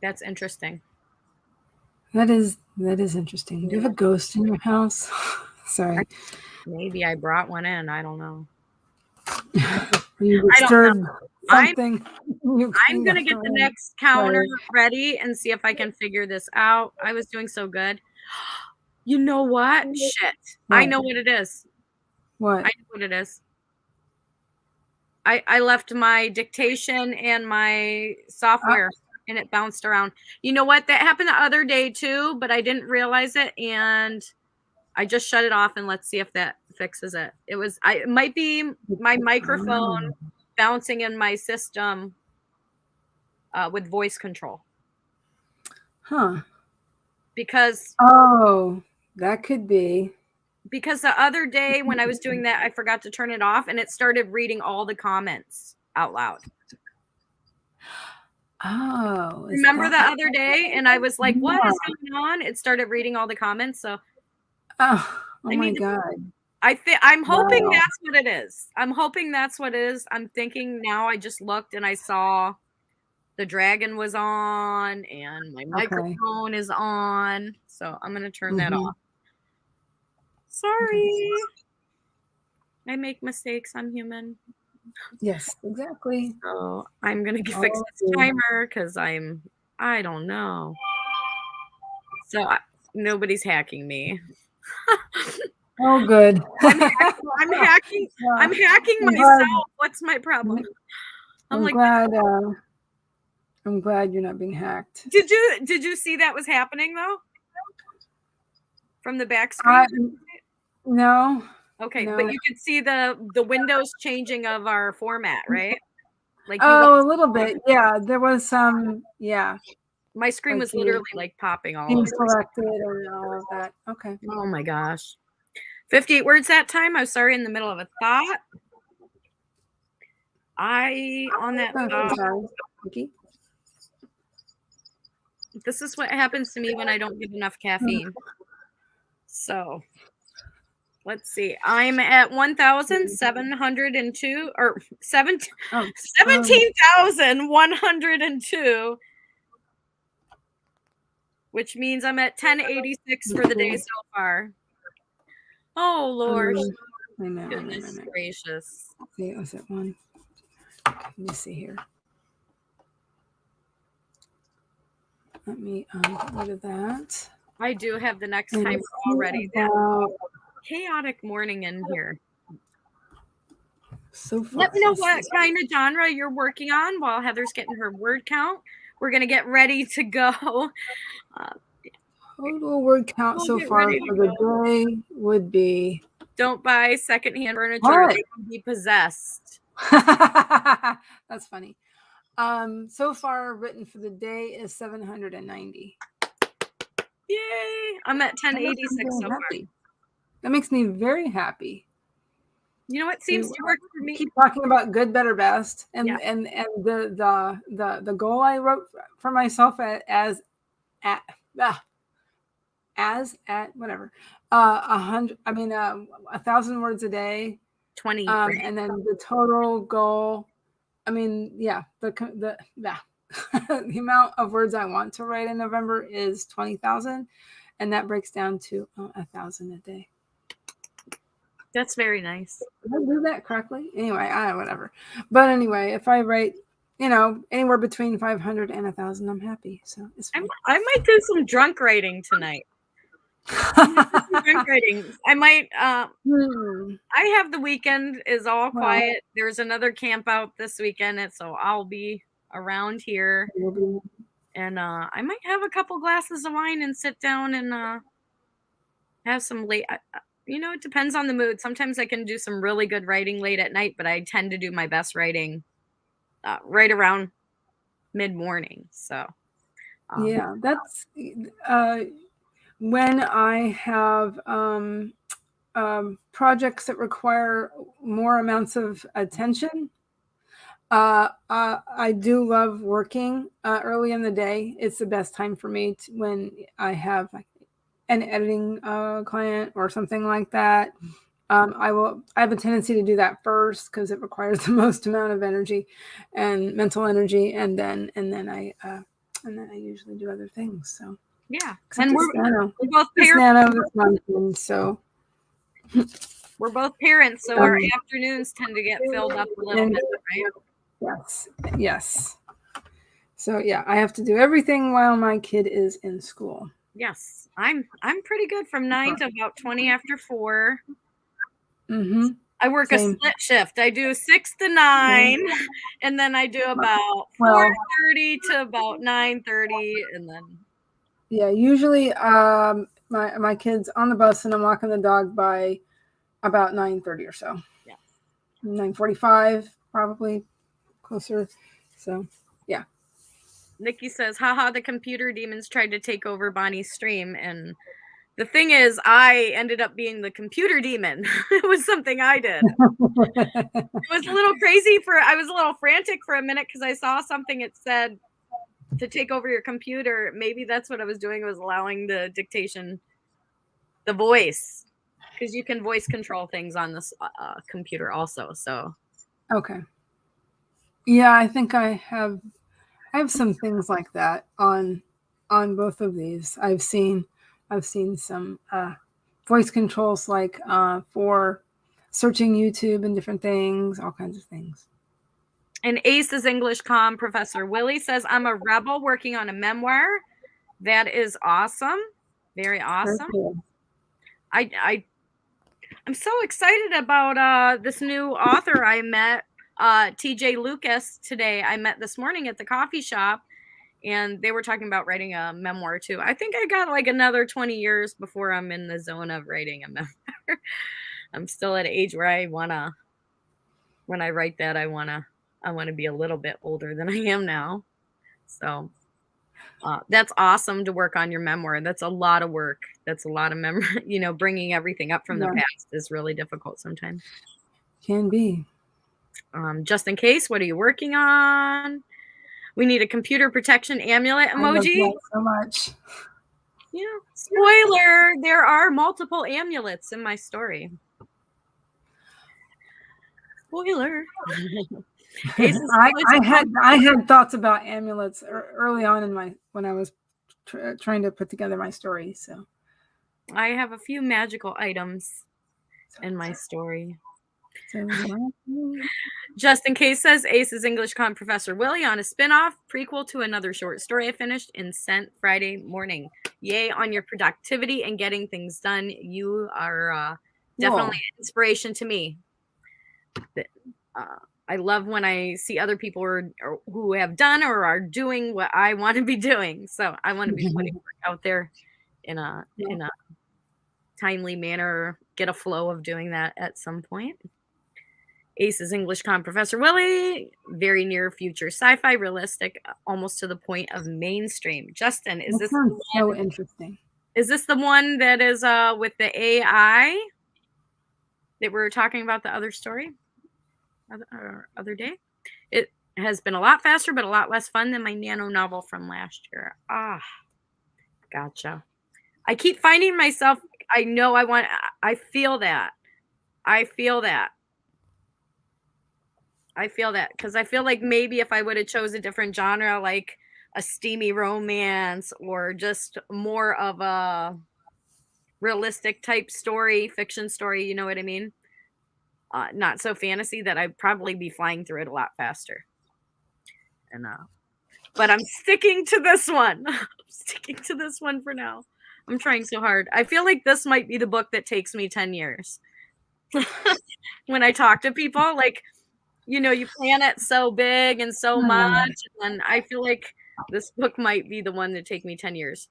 that's interesting. That is interesting. Do you have a ghost in your house? Sorry. Maybe I brought one in. I don't know. You disturbed something. You I'm can gonna get the definitely next counter play. ready and see if I can figure this out. I was doing so good. You know what? Shit. I What? know what it is. I What? know what it is. I left my dictation and my Uh, software and it bounced around. You know what? That happened the other day too, but I didn't realize it and I just shut it off and let's see if that fixes it. It might be my microphone oh. bouncing in my system with voice control Huh. because Oh, that could be. the other day when I was doing that, I forgot to turn it off and it started reading all the comments out loud. Oh, is Remember that the what other day? And I was like, what is yeah. going on? It started reading all the comments. So Oh I my need to, God. I'm hoping Wow. that's what it is. I'm hoping that's what it is. I'm thinking now I just looked and I saw the dragon was on and my Okay. microphone is on. So I'm going to turn that Mm-hmm. off. Okay. Sorry. I make mistakes. I'm human. Yes, exactly. So I'm going to fix Oh, this timer because I don't know. So nobody's hacking me. oh good. I'm hacking. I'm Well, hacking I'm glad. myself. What's my problem? I'm I'm like, glad. I'm glad you're not being hacked. did you see that was happening though from the back I screen? no, Okay, but no. you could see the windows changing of our format, right? Like you Oh, a lost little bit. Yeah, there was some. Yeah, my screen like was literally you like popping all being over. selected and all of that. Okay. Oh my gosh. 58 words that time. I was sorry in the middle of a thought. On that I'm so thought, sorry, Vicky. this is what happens to me when I don't get enough caffeine. So let's see. I'm at 1,702 or Oh, 17,102, which means I'm at 1086 for the day okay. so far. Oh, Lord. Wait a minute. Wait a minute. Wait a Goodness minute. gracious. See, was it one? Let me see here. Let me get rid of that. I do have the next And timer already. That about chaotic morning in here. so Let far. me know Let's what see. kind of genre you're working on while Heather's getting her word count. We're going to get ready to go. Total word count We'll so get far ready to for the go. day would be Don't buy secondhand furniture. what? They can be possessed. That's funny. So far written for the day is 790. Yay! I'm at That makes me 1086 very so far. happy. That makes me very happy. You know what We seems to work for me? keep talking about good, better, best, Yeah. and the goal I wrote for myself at at whatever 100. I mean 1,000 words a day. 20, right? And then the total goal. I mean, yeah, the yeah. The amount of words I want to write in November is 20,000, and that breaks down to 1,000 a day. That's very nice. Did I do that correctly? Anyway, whatever. But anyway, if I write, anywhere between 500 and 1,000, I'm happy. So it's fine. I might do some drunk writing tonight. Drunk writing. I might. I have the weekend is all Well, quiet. There's another camp out this weekend, and so I'll be around here. And I might have a couple glasses of wine and sit down and have some late. It depends on the mood. Sometimes I can do some really good writing late at night, but I tend to do my best writing right around mid morning. So yeah, that's when I have projects that require more amounts of attention. I do love working early in the day. It's the best time for me when I have like an editing client or something like that. I have a tendency to do that first because it requires the most amount of energy and mental energy, and then I usually do other things. So yeah, except and it's nano, we're both it's parents. nano this month, so We're both parents, so our afternoons tend to get filled up a little bit, right? Yes. Yes. So yeah, I have to do everything while my kid is in school. Yes, I'm pretty good from 9 to about 20 after 4. Mm-hmm. I work a Same. split shift. I do 6 to 9, and then I do about Well, 4:30 to about 9:30, and then yeah, usually my kid's on the bus and I'm walking the dog by about 9:30 or so. yeah. 9:45 probably closer. So, yeah. Nikki says, haha, the computer demons tried to take over Bonnie's stream. And the thing is, I ended up being the computer demon. It was something I did. It was a little crazy I was a little frantic for a minute because I saw something it said to take over your computer. Maybe that's what I was doing, was allowing the dictation, the voice, because you can voice control things on this computer also. So, Okay. Yeah, I think I have some things like that on both of these. I've seen some voice controls like for searching YouTube and different things, all kinds of things. and Ace's English comm professor Willie says, I'm a rebel working on a memoir. That is awesome. Very Very awesome. cool. I'm so excited about this new author I met, TJ Lucas, today. I met this morning at the coffee shop, and they were talking about writing a memoir too. I think I got like another 20 years before I'm in the zone of writing a memoir. I'm still at an age where when I write that, I wanna be a little bit older than I am now. So that's awesome to work on your memoir. That's a lot of work. That's a lot of memory. Bringing everything up from the Yeah, past is really difficult sometimes. can be. Just in case, what are you working on? We need a computer protection amulet I love emoji. that so much. Yeah. Spoiler, there are multiple amulets in my story. Spoiler. Ace's English I had thoughts about amulets early on in my when I was trying to put together my story. So I have a few magical items in my story. so Just in case says Ace's English Con Professor Willie on a spin-off prequel to another short story I finished and sent Friday morning. Yay on your productivity and getting things done. You are definitely an inspiration to me. I love when I see other people who have done or are doing what I want to be doing. So I want to be putting work out there in a timely manner, get a flow of doing that at some point. Ace's English Con Professor Willie, very near future sci-fi, realistic, almost to the point of mainstream. Justin, is that this sounds so interesting. is this the one that is with the AI that we were talking about the other story other day? It has been a lot faster, but a lot less fun than my NANO novel from last year. Ah, gotcha. I keep finding myself. I know I feel that. I feel that. I feel that because I feel like maybe if I would have chose a different genre, like a steamy romance or just more of a realistic type story, fiction story, you know what I mean? Not so fantasy, that I'd probably be flying through it a lot faster. And but I'm sticking to this one. I'm sticking to this one for now. I'm trying so hard. I feel like this might be the book that takes me 10 years. When I talk to people, like, you plan it so big and so much, and I feel like this book might be the one that take me 10 years.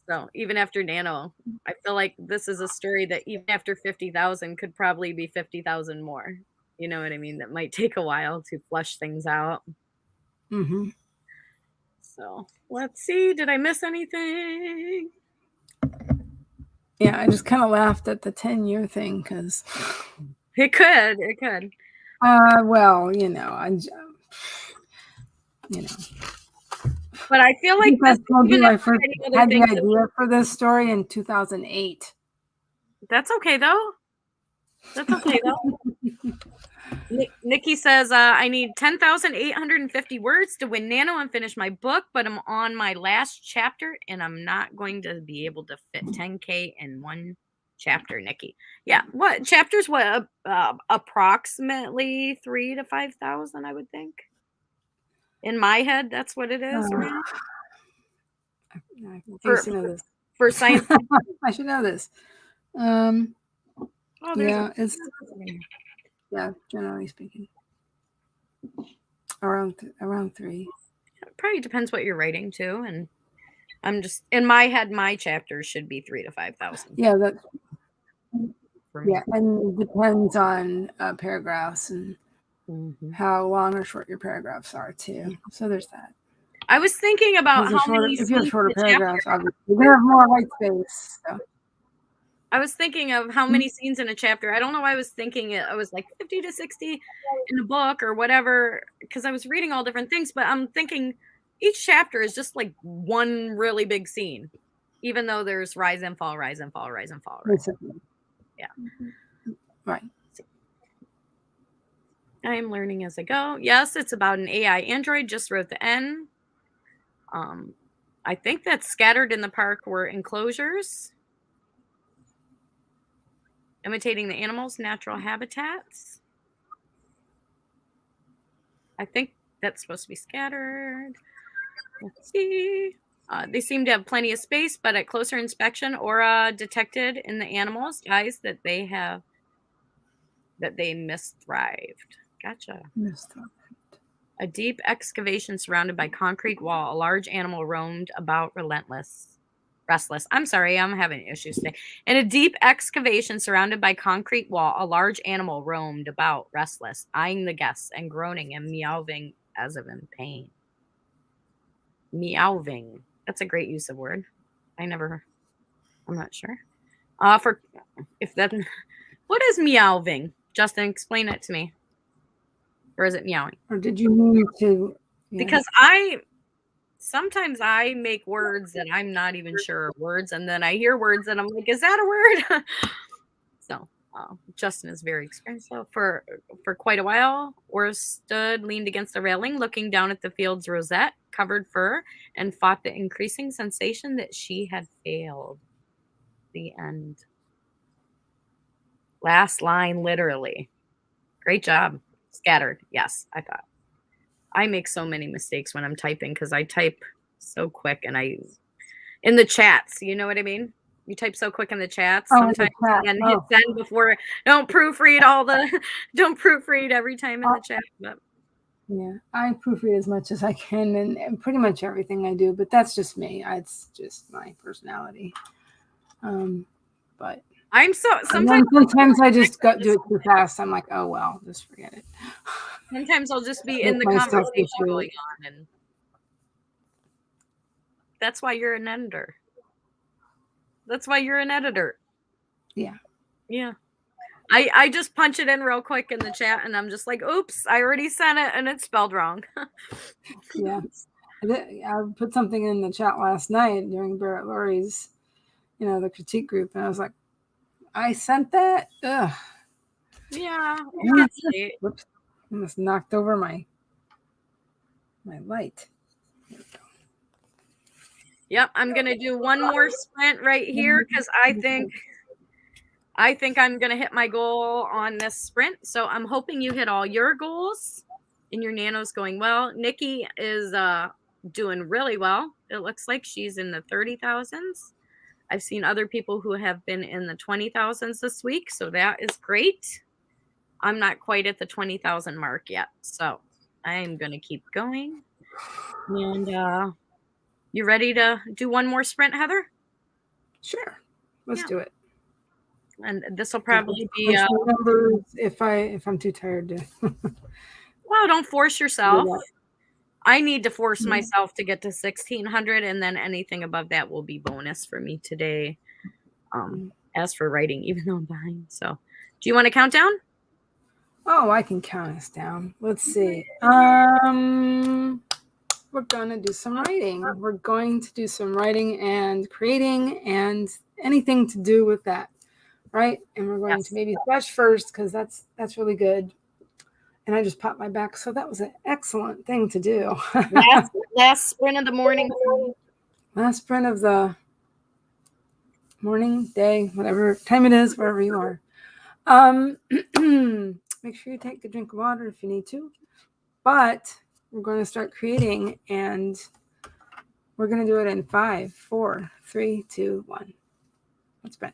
So even after NANO, I feel like this is a story that even after 50,000 could probably be 50,000 more. You know what I mean? That might take a while to flush things out. Mm-hmm. So let's see. Did I miss anything? Yeah, I just kind of laughed at the 10-year thing because, It could. It could. well, you know, But I feel I like think I this, told even you if I first any other had the things, idea for this story in 2008. that's okay though. That's okay though. Nikki says, I need 10,850 words to win NANO and finish my book, but I'm on my last chapter and I'm not going to be able to fit 10K in one chapter, Nikki. Yeah, what chapters? What approximately 3 to 5,000, I would think. In my head, that's what it is Uh, around I for used to know this. for science. I should know this. Um, Oh, there's a yeah, yeah, generally speaking, around 3. it probably depends what you're writing too, and I'm just in my head. My chapters should be 3 to 5,000 Yeah, for me. yeah, and it depends on paragraphs and Hmm. how long or short your paragraphs are too. So there's that. I was thinking about Because how many if you have scenes in shorter the chapter. paragraphs, obviously you're gonna have more white space. So. I was thinking of how many scenes in a chapter. I don't know why I was thinking it. I was like 50 to 60 in a book or whatever because I was reading all different things, but I'm thinking each chapter is just like one really big scene, even though there's rise and fall, rise and fall, rise and fall, rise. Basically. Yeah. Right. I'm learning as I go. Yes, it's about an AI android. Just wrote the N. I think that scattered in the park were enclosures, imitating the animals' natural habitats. I think that's supposed to be scattered. Let's see. They seem to have plenty of space, but at closer inspection, aura detected in the animals' eyes that they misthrived. Gotcha. A deep excavation surrounded by concrete wall. A large animal roamed about restless. I'm sorry, I'm having issues today. In a deep excavation surrounded by concrete wall, a large animal roamed about restless, eyeing the guests and groaning and meowing as if in pain. Meowing. That's a great use of word. I'm not sure. For if that, what is meowing? Justin, explain it to me. Or is it meowing? Or did you mean to? Yeah. Because sometimes I make words that I'm not even sure are words, and then I hear words and I'm like, is that a word? So Justin is very experienced. So for quite a while, or stood leaned against the railing, looking down at the field's rosette, covered fur, and fought the increasing sensation that she had failed. The end. Last line, literally. Great job. Scattered. Yes, I thought. I make so many mistakes when I'm typing because I type so quick and in the chats, you know what I mean? You type so quick in the chats Oh, in the sometimes chat. and hit send before don't proofread don't proofread every time in the chat. But yeah, I proofread as much as I can and pretty much everything I do, but that's just me. It's just my personality. But I'm sometimes I just do it too fast. I'm like, oh well, just forget it. sometimes I'll just be Make in the myself conversation going on, and that's why you're an editor. That's why you're an editor. Yeah. Yeah. I just punch it in real quick in the chat and I'm just like, oops, I already sent it and it's spelled wrong. Yeah. I put something in the chat last night during Barrett Laurie's, the critique group, and I was like, I sent that? Ugh. Yeah. It gets late. Whoops. Almost knocked over my light. Yep, I'm gonna do one more sprint right here because I think I'm gonna hit my goal on this sprint. So I'm hoping you hit all your goals and your nano's going well. Nikki is doing really well. It looks like she's in the 30,000s. I've seen other people who have been in the 20,000s this week, so that is great. I'm not quite at the 20,000 mark yet, so I'm gonna keep going. And you ready to do one more sprint, Heather? Sure. Let's do it. And this will probably be numbers if I'm too tired to. well, don't force yourself. I need to force myself to get to 1600, and then anything above that will be bonus for me today. As for writing, even though I'm behind. So do you want to count down? Oh, I can count us down. Let's see. We're going to do some writing. We're going to do some writing and creating and anything to do with that, right? And we're going to maybe flush first because that's really good. And I just popped my back, so that was an excellent thing to do. last sprint of the morning. Last sprint of the morning, day, whatever time it is, wherever you are. Make sure you take a drink of water if you need to. But we're going to start creating, and we're going to do it in 5, 4, 3, 2, 1. Let's print.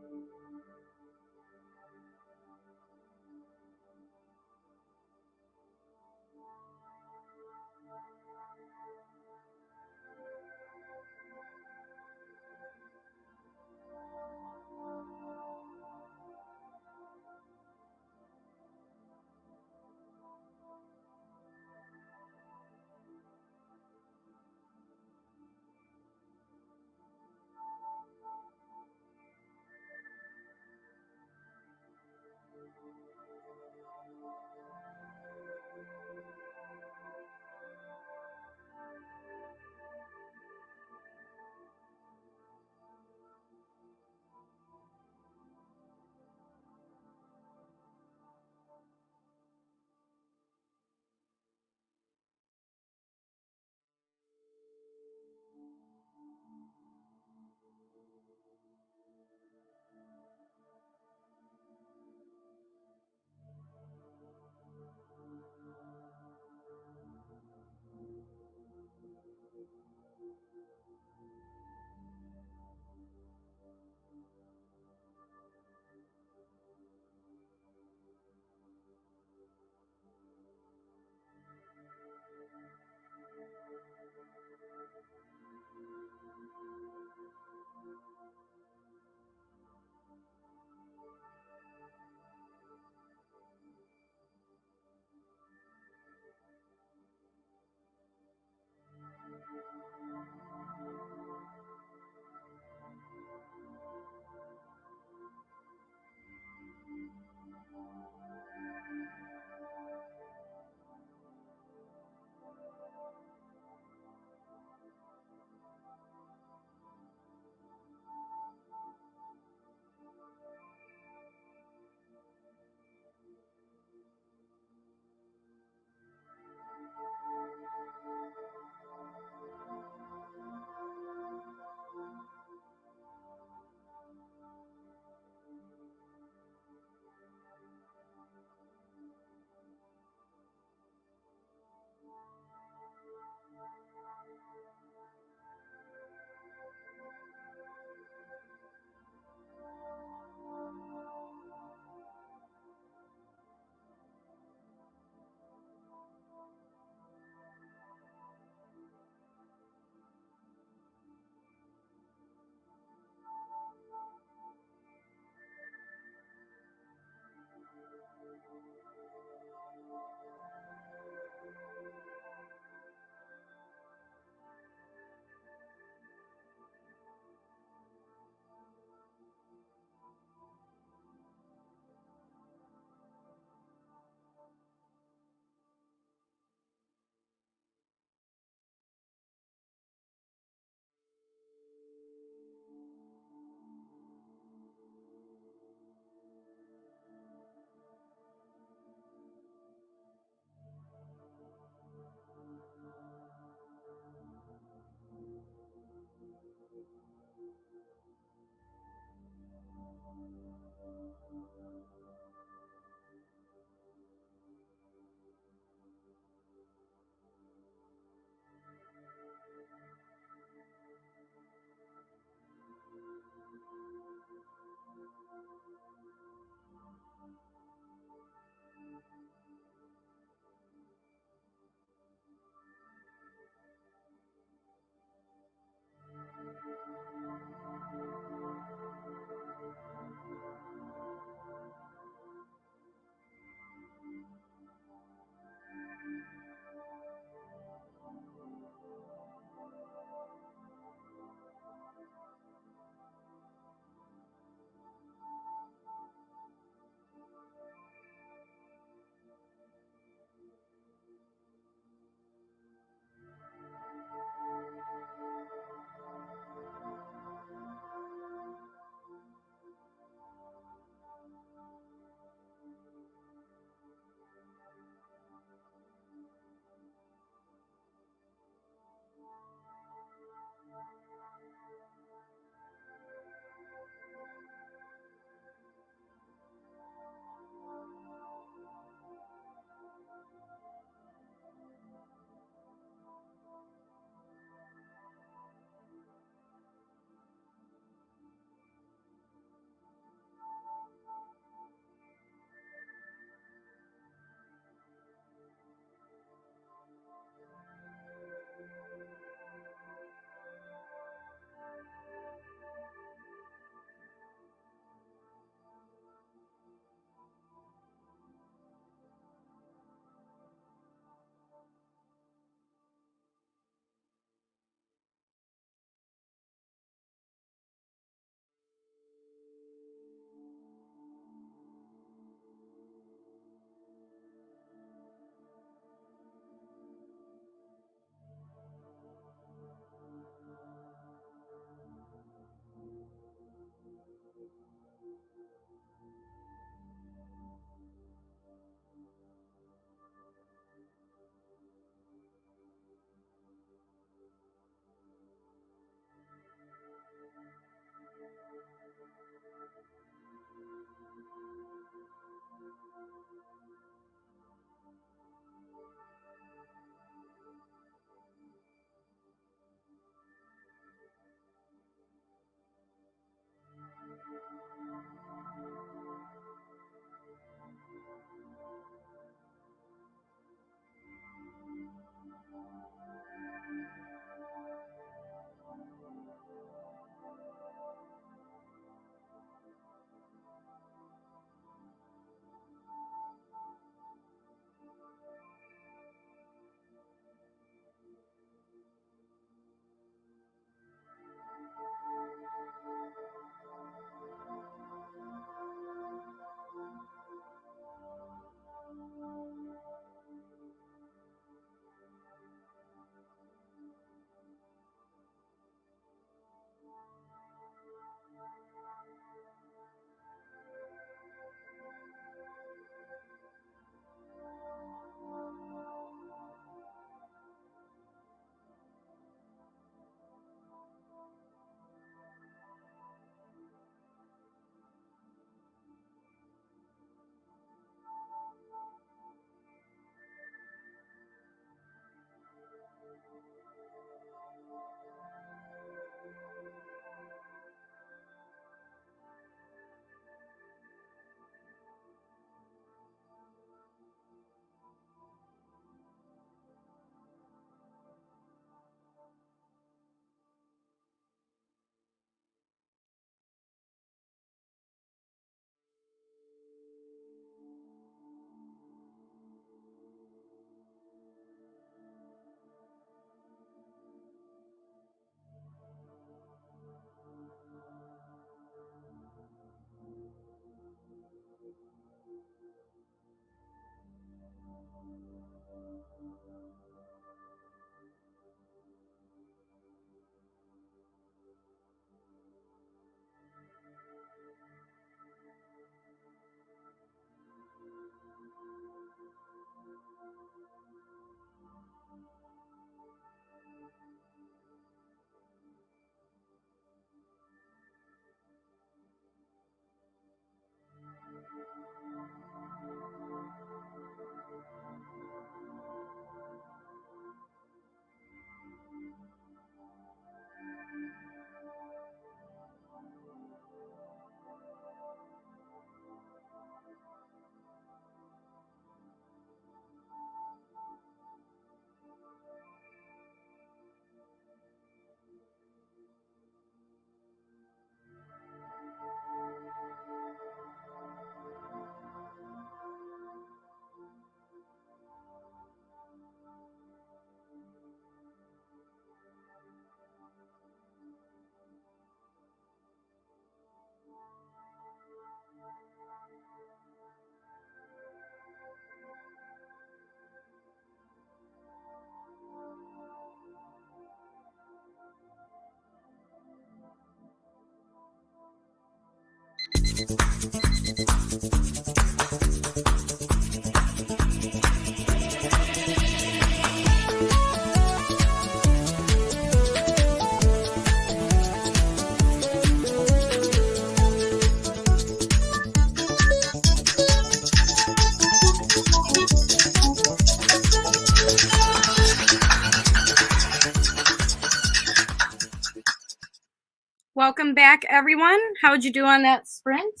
Welcome back, everyone. How'd you do on that sprint?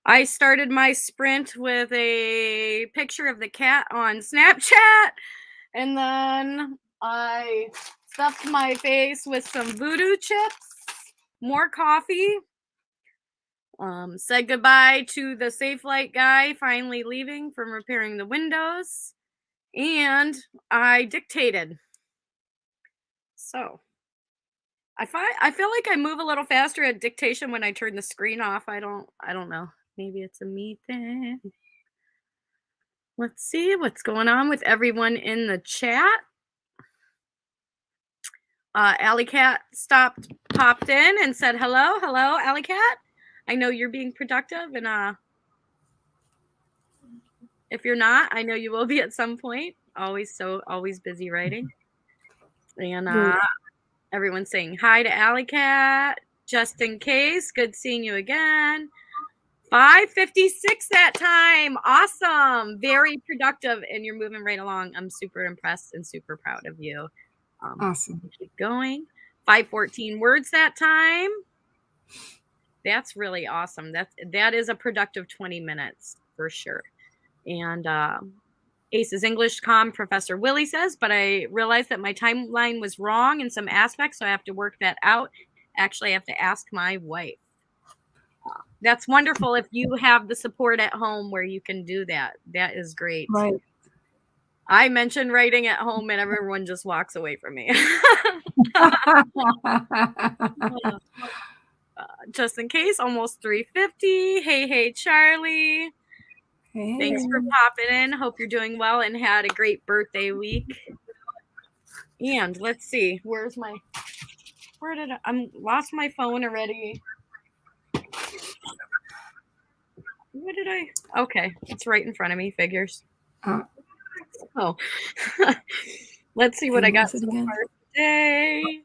I started my sprint with a picture of the cat on Snapchat, and then I stuffed my face with some voodoo chips, more coffee, said goodbye to the Safe Light guy finally leaving from repairing the windows, and I dictated. So I feel like I move a little faster at dictation when I turn the screen off. I don't know. Maybe it's a me thing. Let's see what's going on with everyone in the chat. Alley Cat popped in and said hello. Hello, Alley Cat. I know you're being productive, and if you're not, I know you will be at some point. Always busy writing. And everyone's saying hi to Alley Cat. Just in case, good seeing you again. 5:56 that time. Awesome. Very productive, and you're moving right along. I'm super impressed and super proud of you. Awesome. Keep going. 5:14 words that time. That's really awesome. That is a productive 20 minutes for sure. And Ace's English Com Professor Willie says, but I realized that my timeline was wrong in some aspects, so I have to work that out. Actually, I have to ask my wife. That's wonderful if you have the support at home where you can do that. That is great. Right. I mentioned writing at home and everyone just walks away from me. Just in case, almost 3:50. Hey, Charlie. Hey. Thanks for popping in. Hope you're doing well and had a great birthday week. And let's see, where did I lost my phone already. What did I? Okay, it's right in front of me. Figures. Oh, let's see what I got so far today.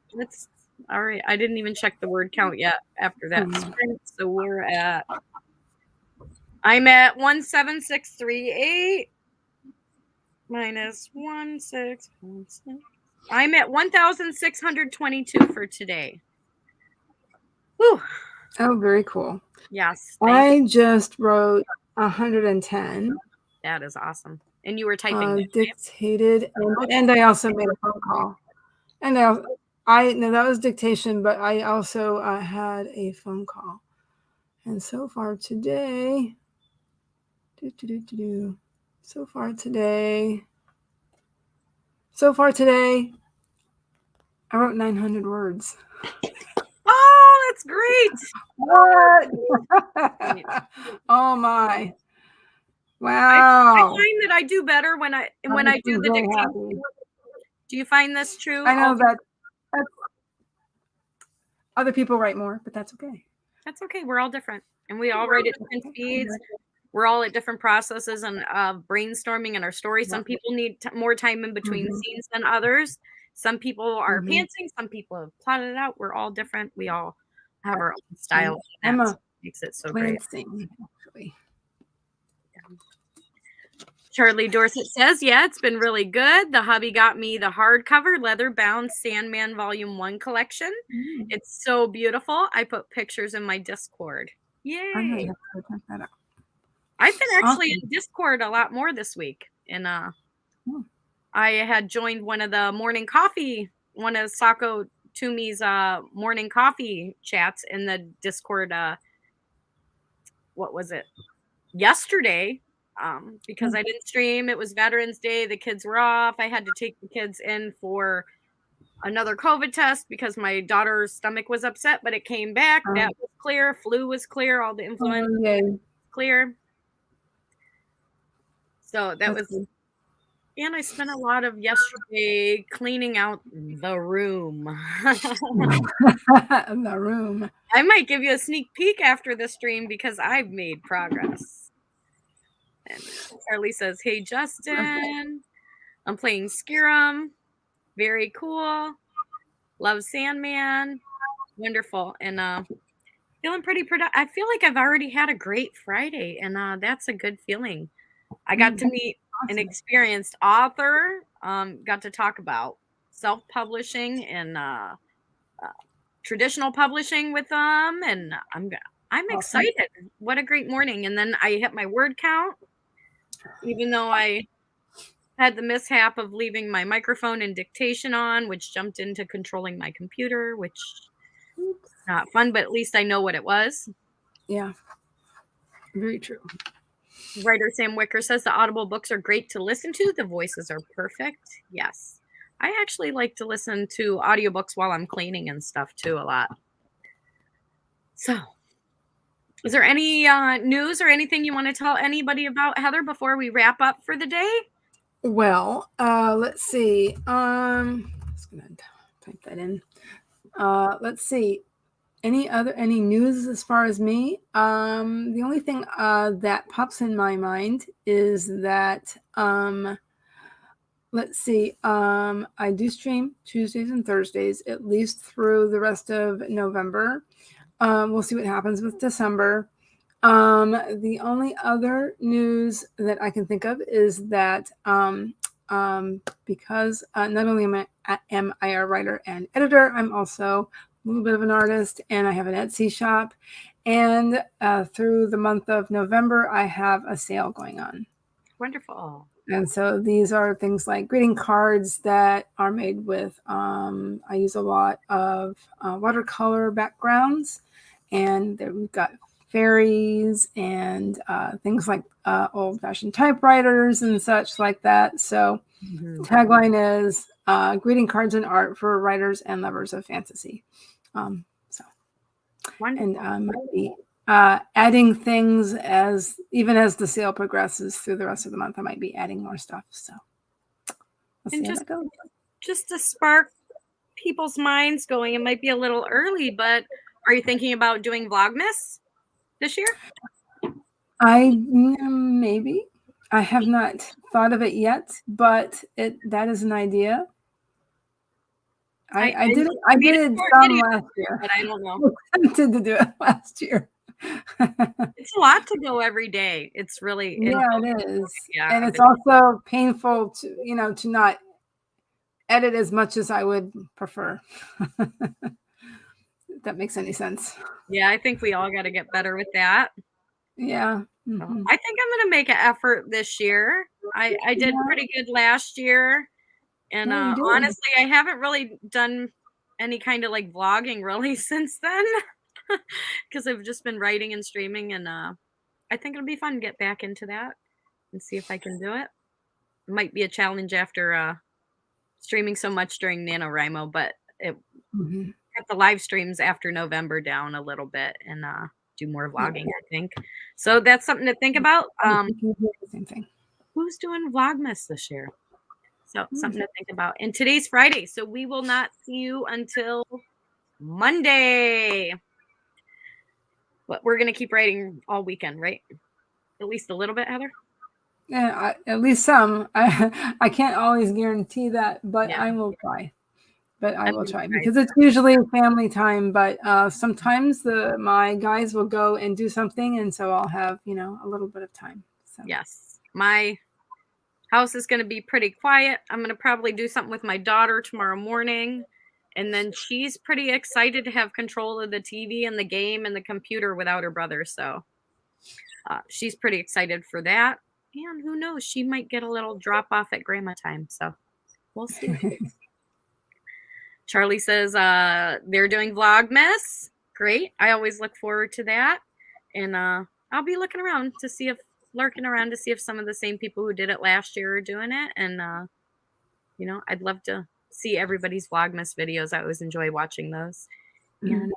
All right. I didn't even check the word count yet after that sprint. So I'm at 17638 minus 1616. I'm at 1,622 for today. Whew. Oh, very cool. Yes. I just wrote 110. That is awesome. And you were typing dictated, and I also made a phone call. And no, that was dictation, but I also had a phone call. And so far today, so far today, I wrote 900 words. Oh, that's great. What? Oh my. Wow. I find that I do better when I do the dictation. Do you find this true? I know that other people write more, but that's okay. That's okay. We're all different, and we all write at different speeds. we're all at different processes and brainstorming in our story. Yeah. Some people need more time in between Mhm. scenes than others. Some people are Mhm. pantsing. Some people have plotted it out. We're all different. We all have our own And style, and I'm that a makes it so great. Lansing, actually. Charlie Dorset says, yeah, it's been really good. The hubby got me the hardcover, leather bound Sandman Volume 1 collection. Mm. It's so beautiful. I put pictures in my Discord. I might Yay. have to go check that out. I've been actually Awesome. in Discord a lot more this week. And Oh, I had joined one of the morning coffee, one of Sako Toomey's morning coffee chats in the Discord. What was it? Yesterday, because oh, I didn't stream. It was Veterans Day. The kids were off. I had to take the kids in for another COVID test because my daughter's stomach was upset, but it came back. um, That was clear. Flu was clear. All the influenza oh, yay. clear. So that That's was, good. and I spent a lot of yesterday cleaning out the room. In the room. I might give you a sneak peek after the stream because I've made progress. And Charlie says, hey, Justin, I'm playing Skyrim. Very cool. Love Sandman. Wonderful. And feeling pretty productive. I feel like I've already had a great Friday, and that's a good feeling. I got to Mm, meet an awesome. experienced author, got to talk about self-publishing and traditional publishing with them, and I'm Awesome. excited. What a great morning. And then I hit my word count, even though I had the mishap of leaving my microphone and dictation on, which jumped into controlling my computer, which Oops. not fun, but at least I know what it was. Yeah, very true. Writer Sam Wicker says the Audible books are great to listen to. The voices are perfect. Yes. I actually like to listen to audiobooks while I'm cleaning and stuff too a lot. So, is there any news or anything you want to tell anybody about, Heather, before we wrap up for the day? Well, let's see. I'm just gonna type that in. Let's see. Any news as far as me? The only thing that pops in my mind is that let's see. I do stream Tuesdays and Thursdays at least through the rest of November. We'll see what happens with December. The only other news that I can think of is that because not only am I a writer and editor, I'm also a little bit of an artist, and I have an Etsy shop. And through the month of November, I have a sale going on. Wonderful. And so these are things like greeting cards that are made with, I use a lot of watercolor backgrounds, and we've got fairies and things like old-fashioned typewriters and such like that. So the tagline is greeting cards and art for writers and lovers of fantasy. So, and Wonderful. might be adding things even as the sale progresses through the rest of the month. I might be adding more stuff. So let's And see how that goes. just to spark people's minds going, it might be a little early, but are you thinking about doing Vlogmas this year? Maybe I have not thought of it yet, but that is an idea. I did made a short some video, last year. but I don't know. I attempted to do it last year. It's a lot to go every day. It's really Yeah, it is. yeah. And it's also painful to not edit as much as I would prefer. If that makes any sense. Yeah, I think we all got to get better with that. Yeah. So Mhm. I think I'm gonna make an effort this year. I did Yeah. pretty good last year, and Yeah, you did. honestly, I haven't really done any kind of like vlogging really since then, because I've just been writing and streaming, and I think it'll be fun to get back into that and see if I can do it. It might be a challenge after streaming so much during NaNoWriMo, but it Mhm. cut the live streams after November down a little bit and do more Yeah. vlogging, I think. So that's something to think about. I was thinking of doing the same thing. Who's doing Vlogmas this year? So Mm. something to think about. And today's Friday, so we will not see you until Monday. But we're gonna keep writing all weekend, right? at least a little bit, Heather? Yeah, at least some. I can't always guarantee that, but Yeah, I will try. But I I'm will gonna try try. because it's usually family time. But sometimes my guys will go and do something, and so I'll have a little bit of time. So Yes. My house is gonna be pretty quiet. I'm gonna probably do something with my daughter tomorrow morning. And then she's pretty excited to have control of the TV and the game and the computer without her brother. So she's pretty excited for that. And who knows, she might get a little drop off at grandma time. So we'll see. Charlie says they're doing Vlogmas. Great. I always look forward to that. And I'll be looking around to see if lurking around to see if some of the same people who did it last year are doing it. And I'd love to see everybody's Vlogmas videos. I always enjoy watching those. mm. And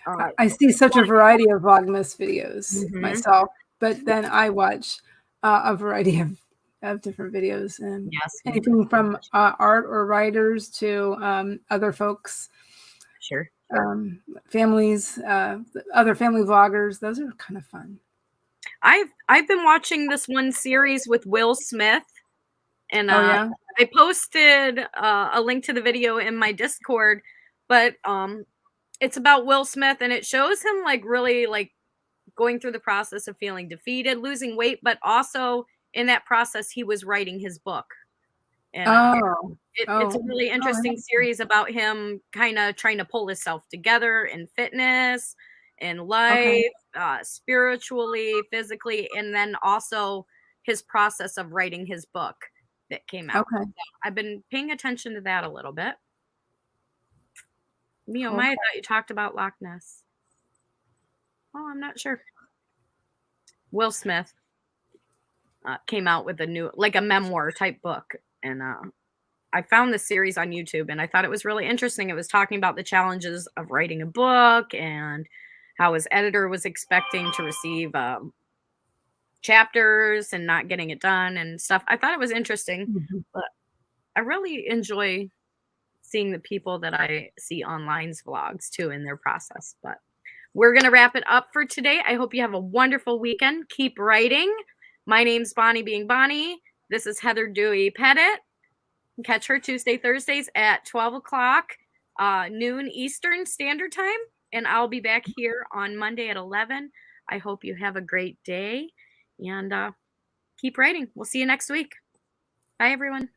uh, I see such a variety of Vlogmas videos mhm, myself, but then I watch a variety of different videos and yes, me too. anything from art or writers to other folks, Sure. families, other family vloggers. Those are kind of fun. I've been watching this one series with Will Smith, and Oh yeah. I posted a link to the video in my Discord, but it's about Will Smith, and it shows him like really like going through the process of feeling defeated, losing weight, but also in that process he was writing his book. And Oh. it's a Oh. really Oh. interesting series about him kind of trying to pull himself together in fitness, in Okay. life, spiritually, physically, and then also his process of writing his book that came out. Okay. So I've been paying attention to that a little bit. Maya, I Okay. thought you talked about Loch Ness. Oh, I'm not sure. Will Smith came out with a new, like a memoir type book, and I found this series on YouTube and I thought it was really interesting. It was talking about the challenges of writing a book and how his editor was expecting to receive chapters and not getting it done and stuff. I thought it was interesting, Mhm. but I really enjoy seeing the people that I see online's vlogs too in their process. But we're going to wrap it up for today. I hope you have a wonderful weekend. Keep writing. My name's Bonnie being Bonnie. This is Heather Dewey Pettit. Catch her Tuesday, Thursdays at 12 o'clock, noon Eastern Standard Time. And I'll be back here on Monday at 11. I hope you have a great day and keep writing. We'll see you next week. Bye, everyone.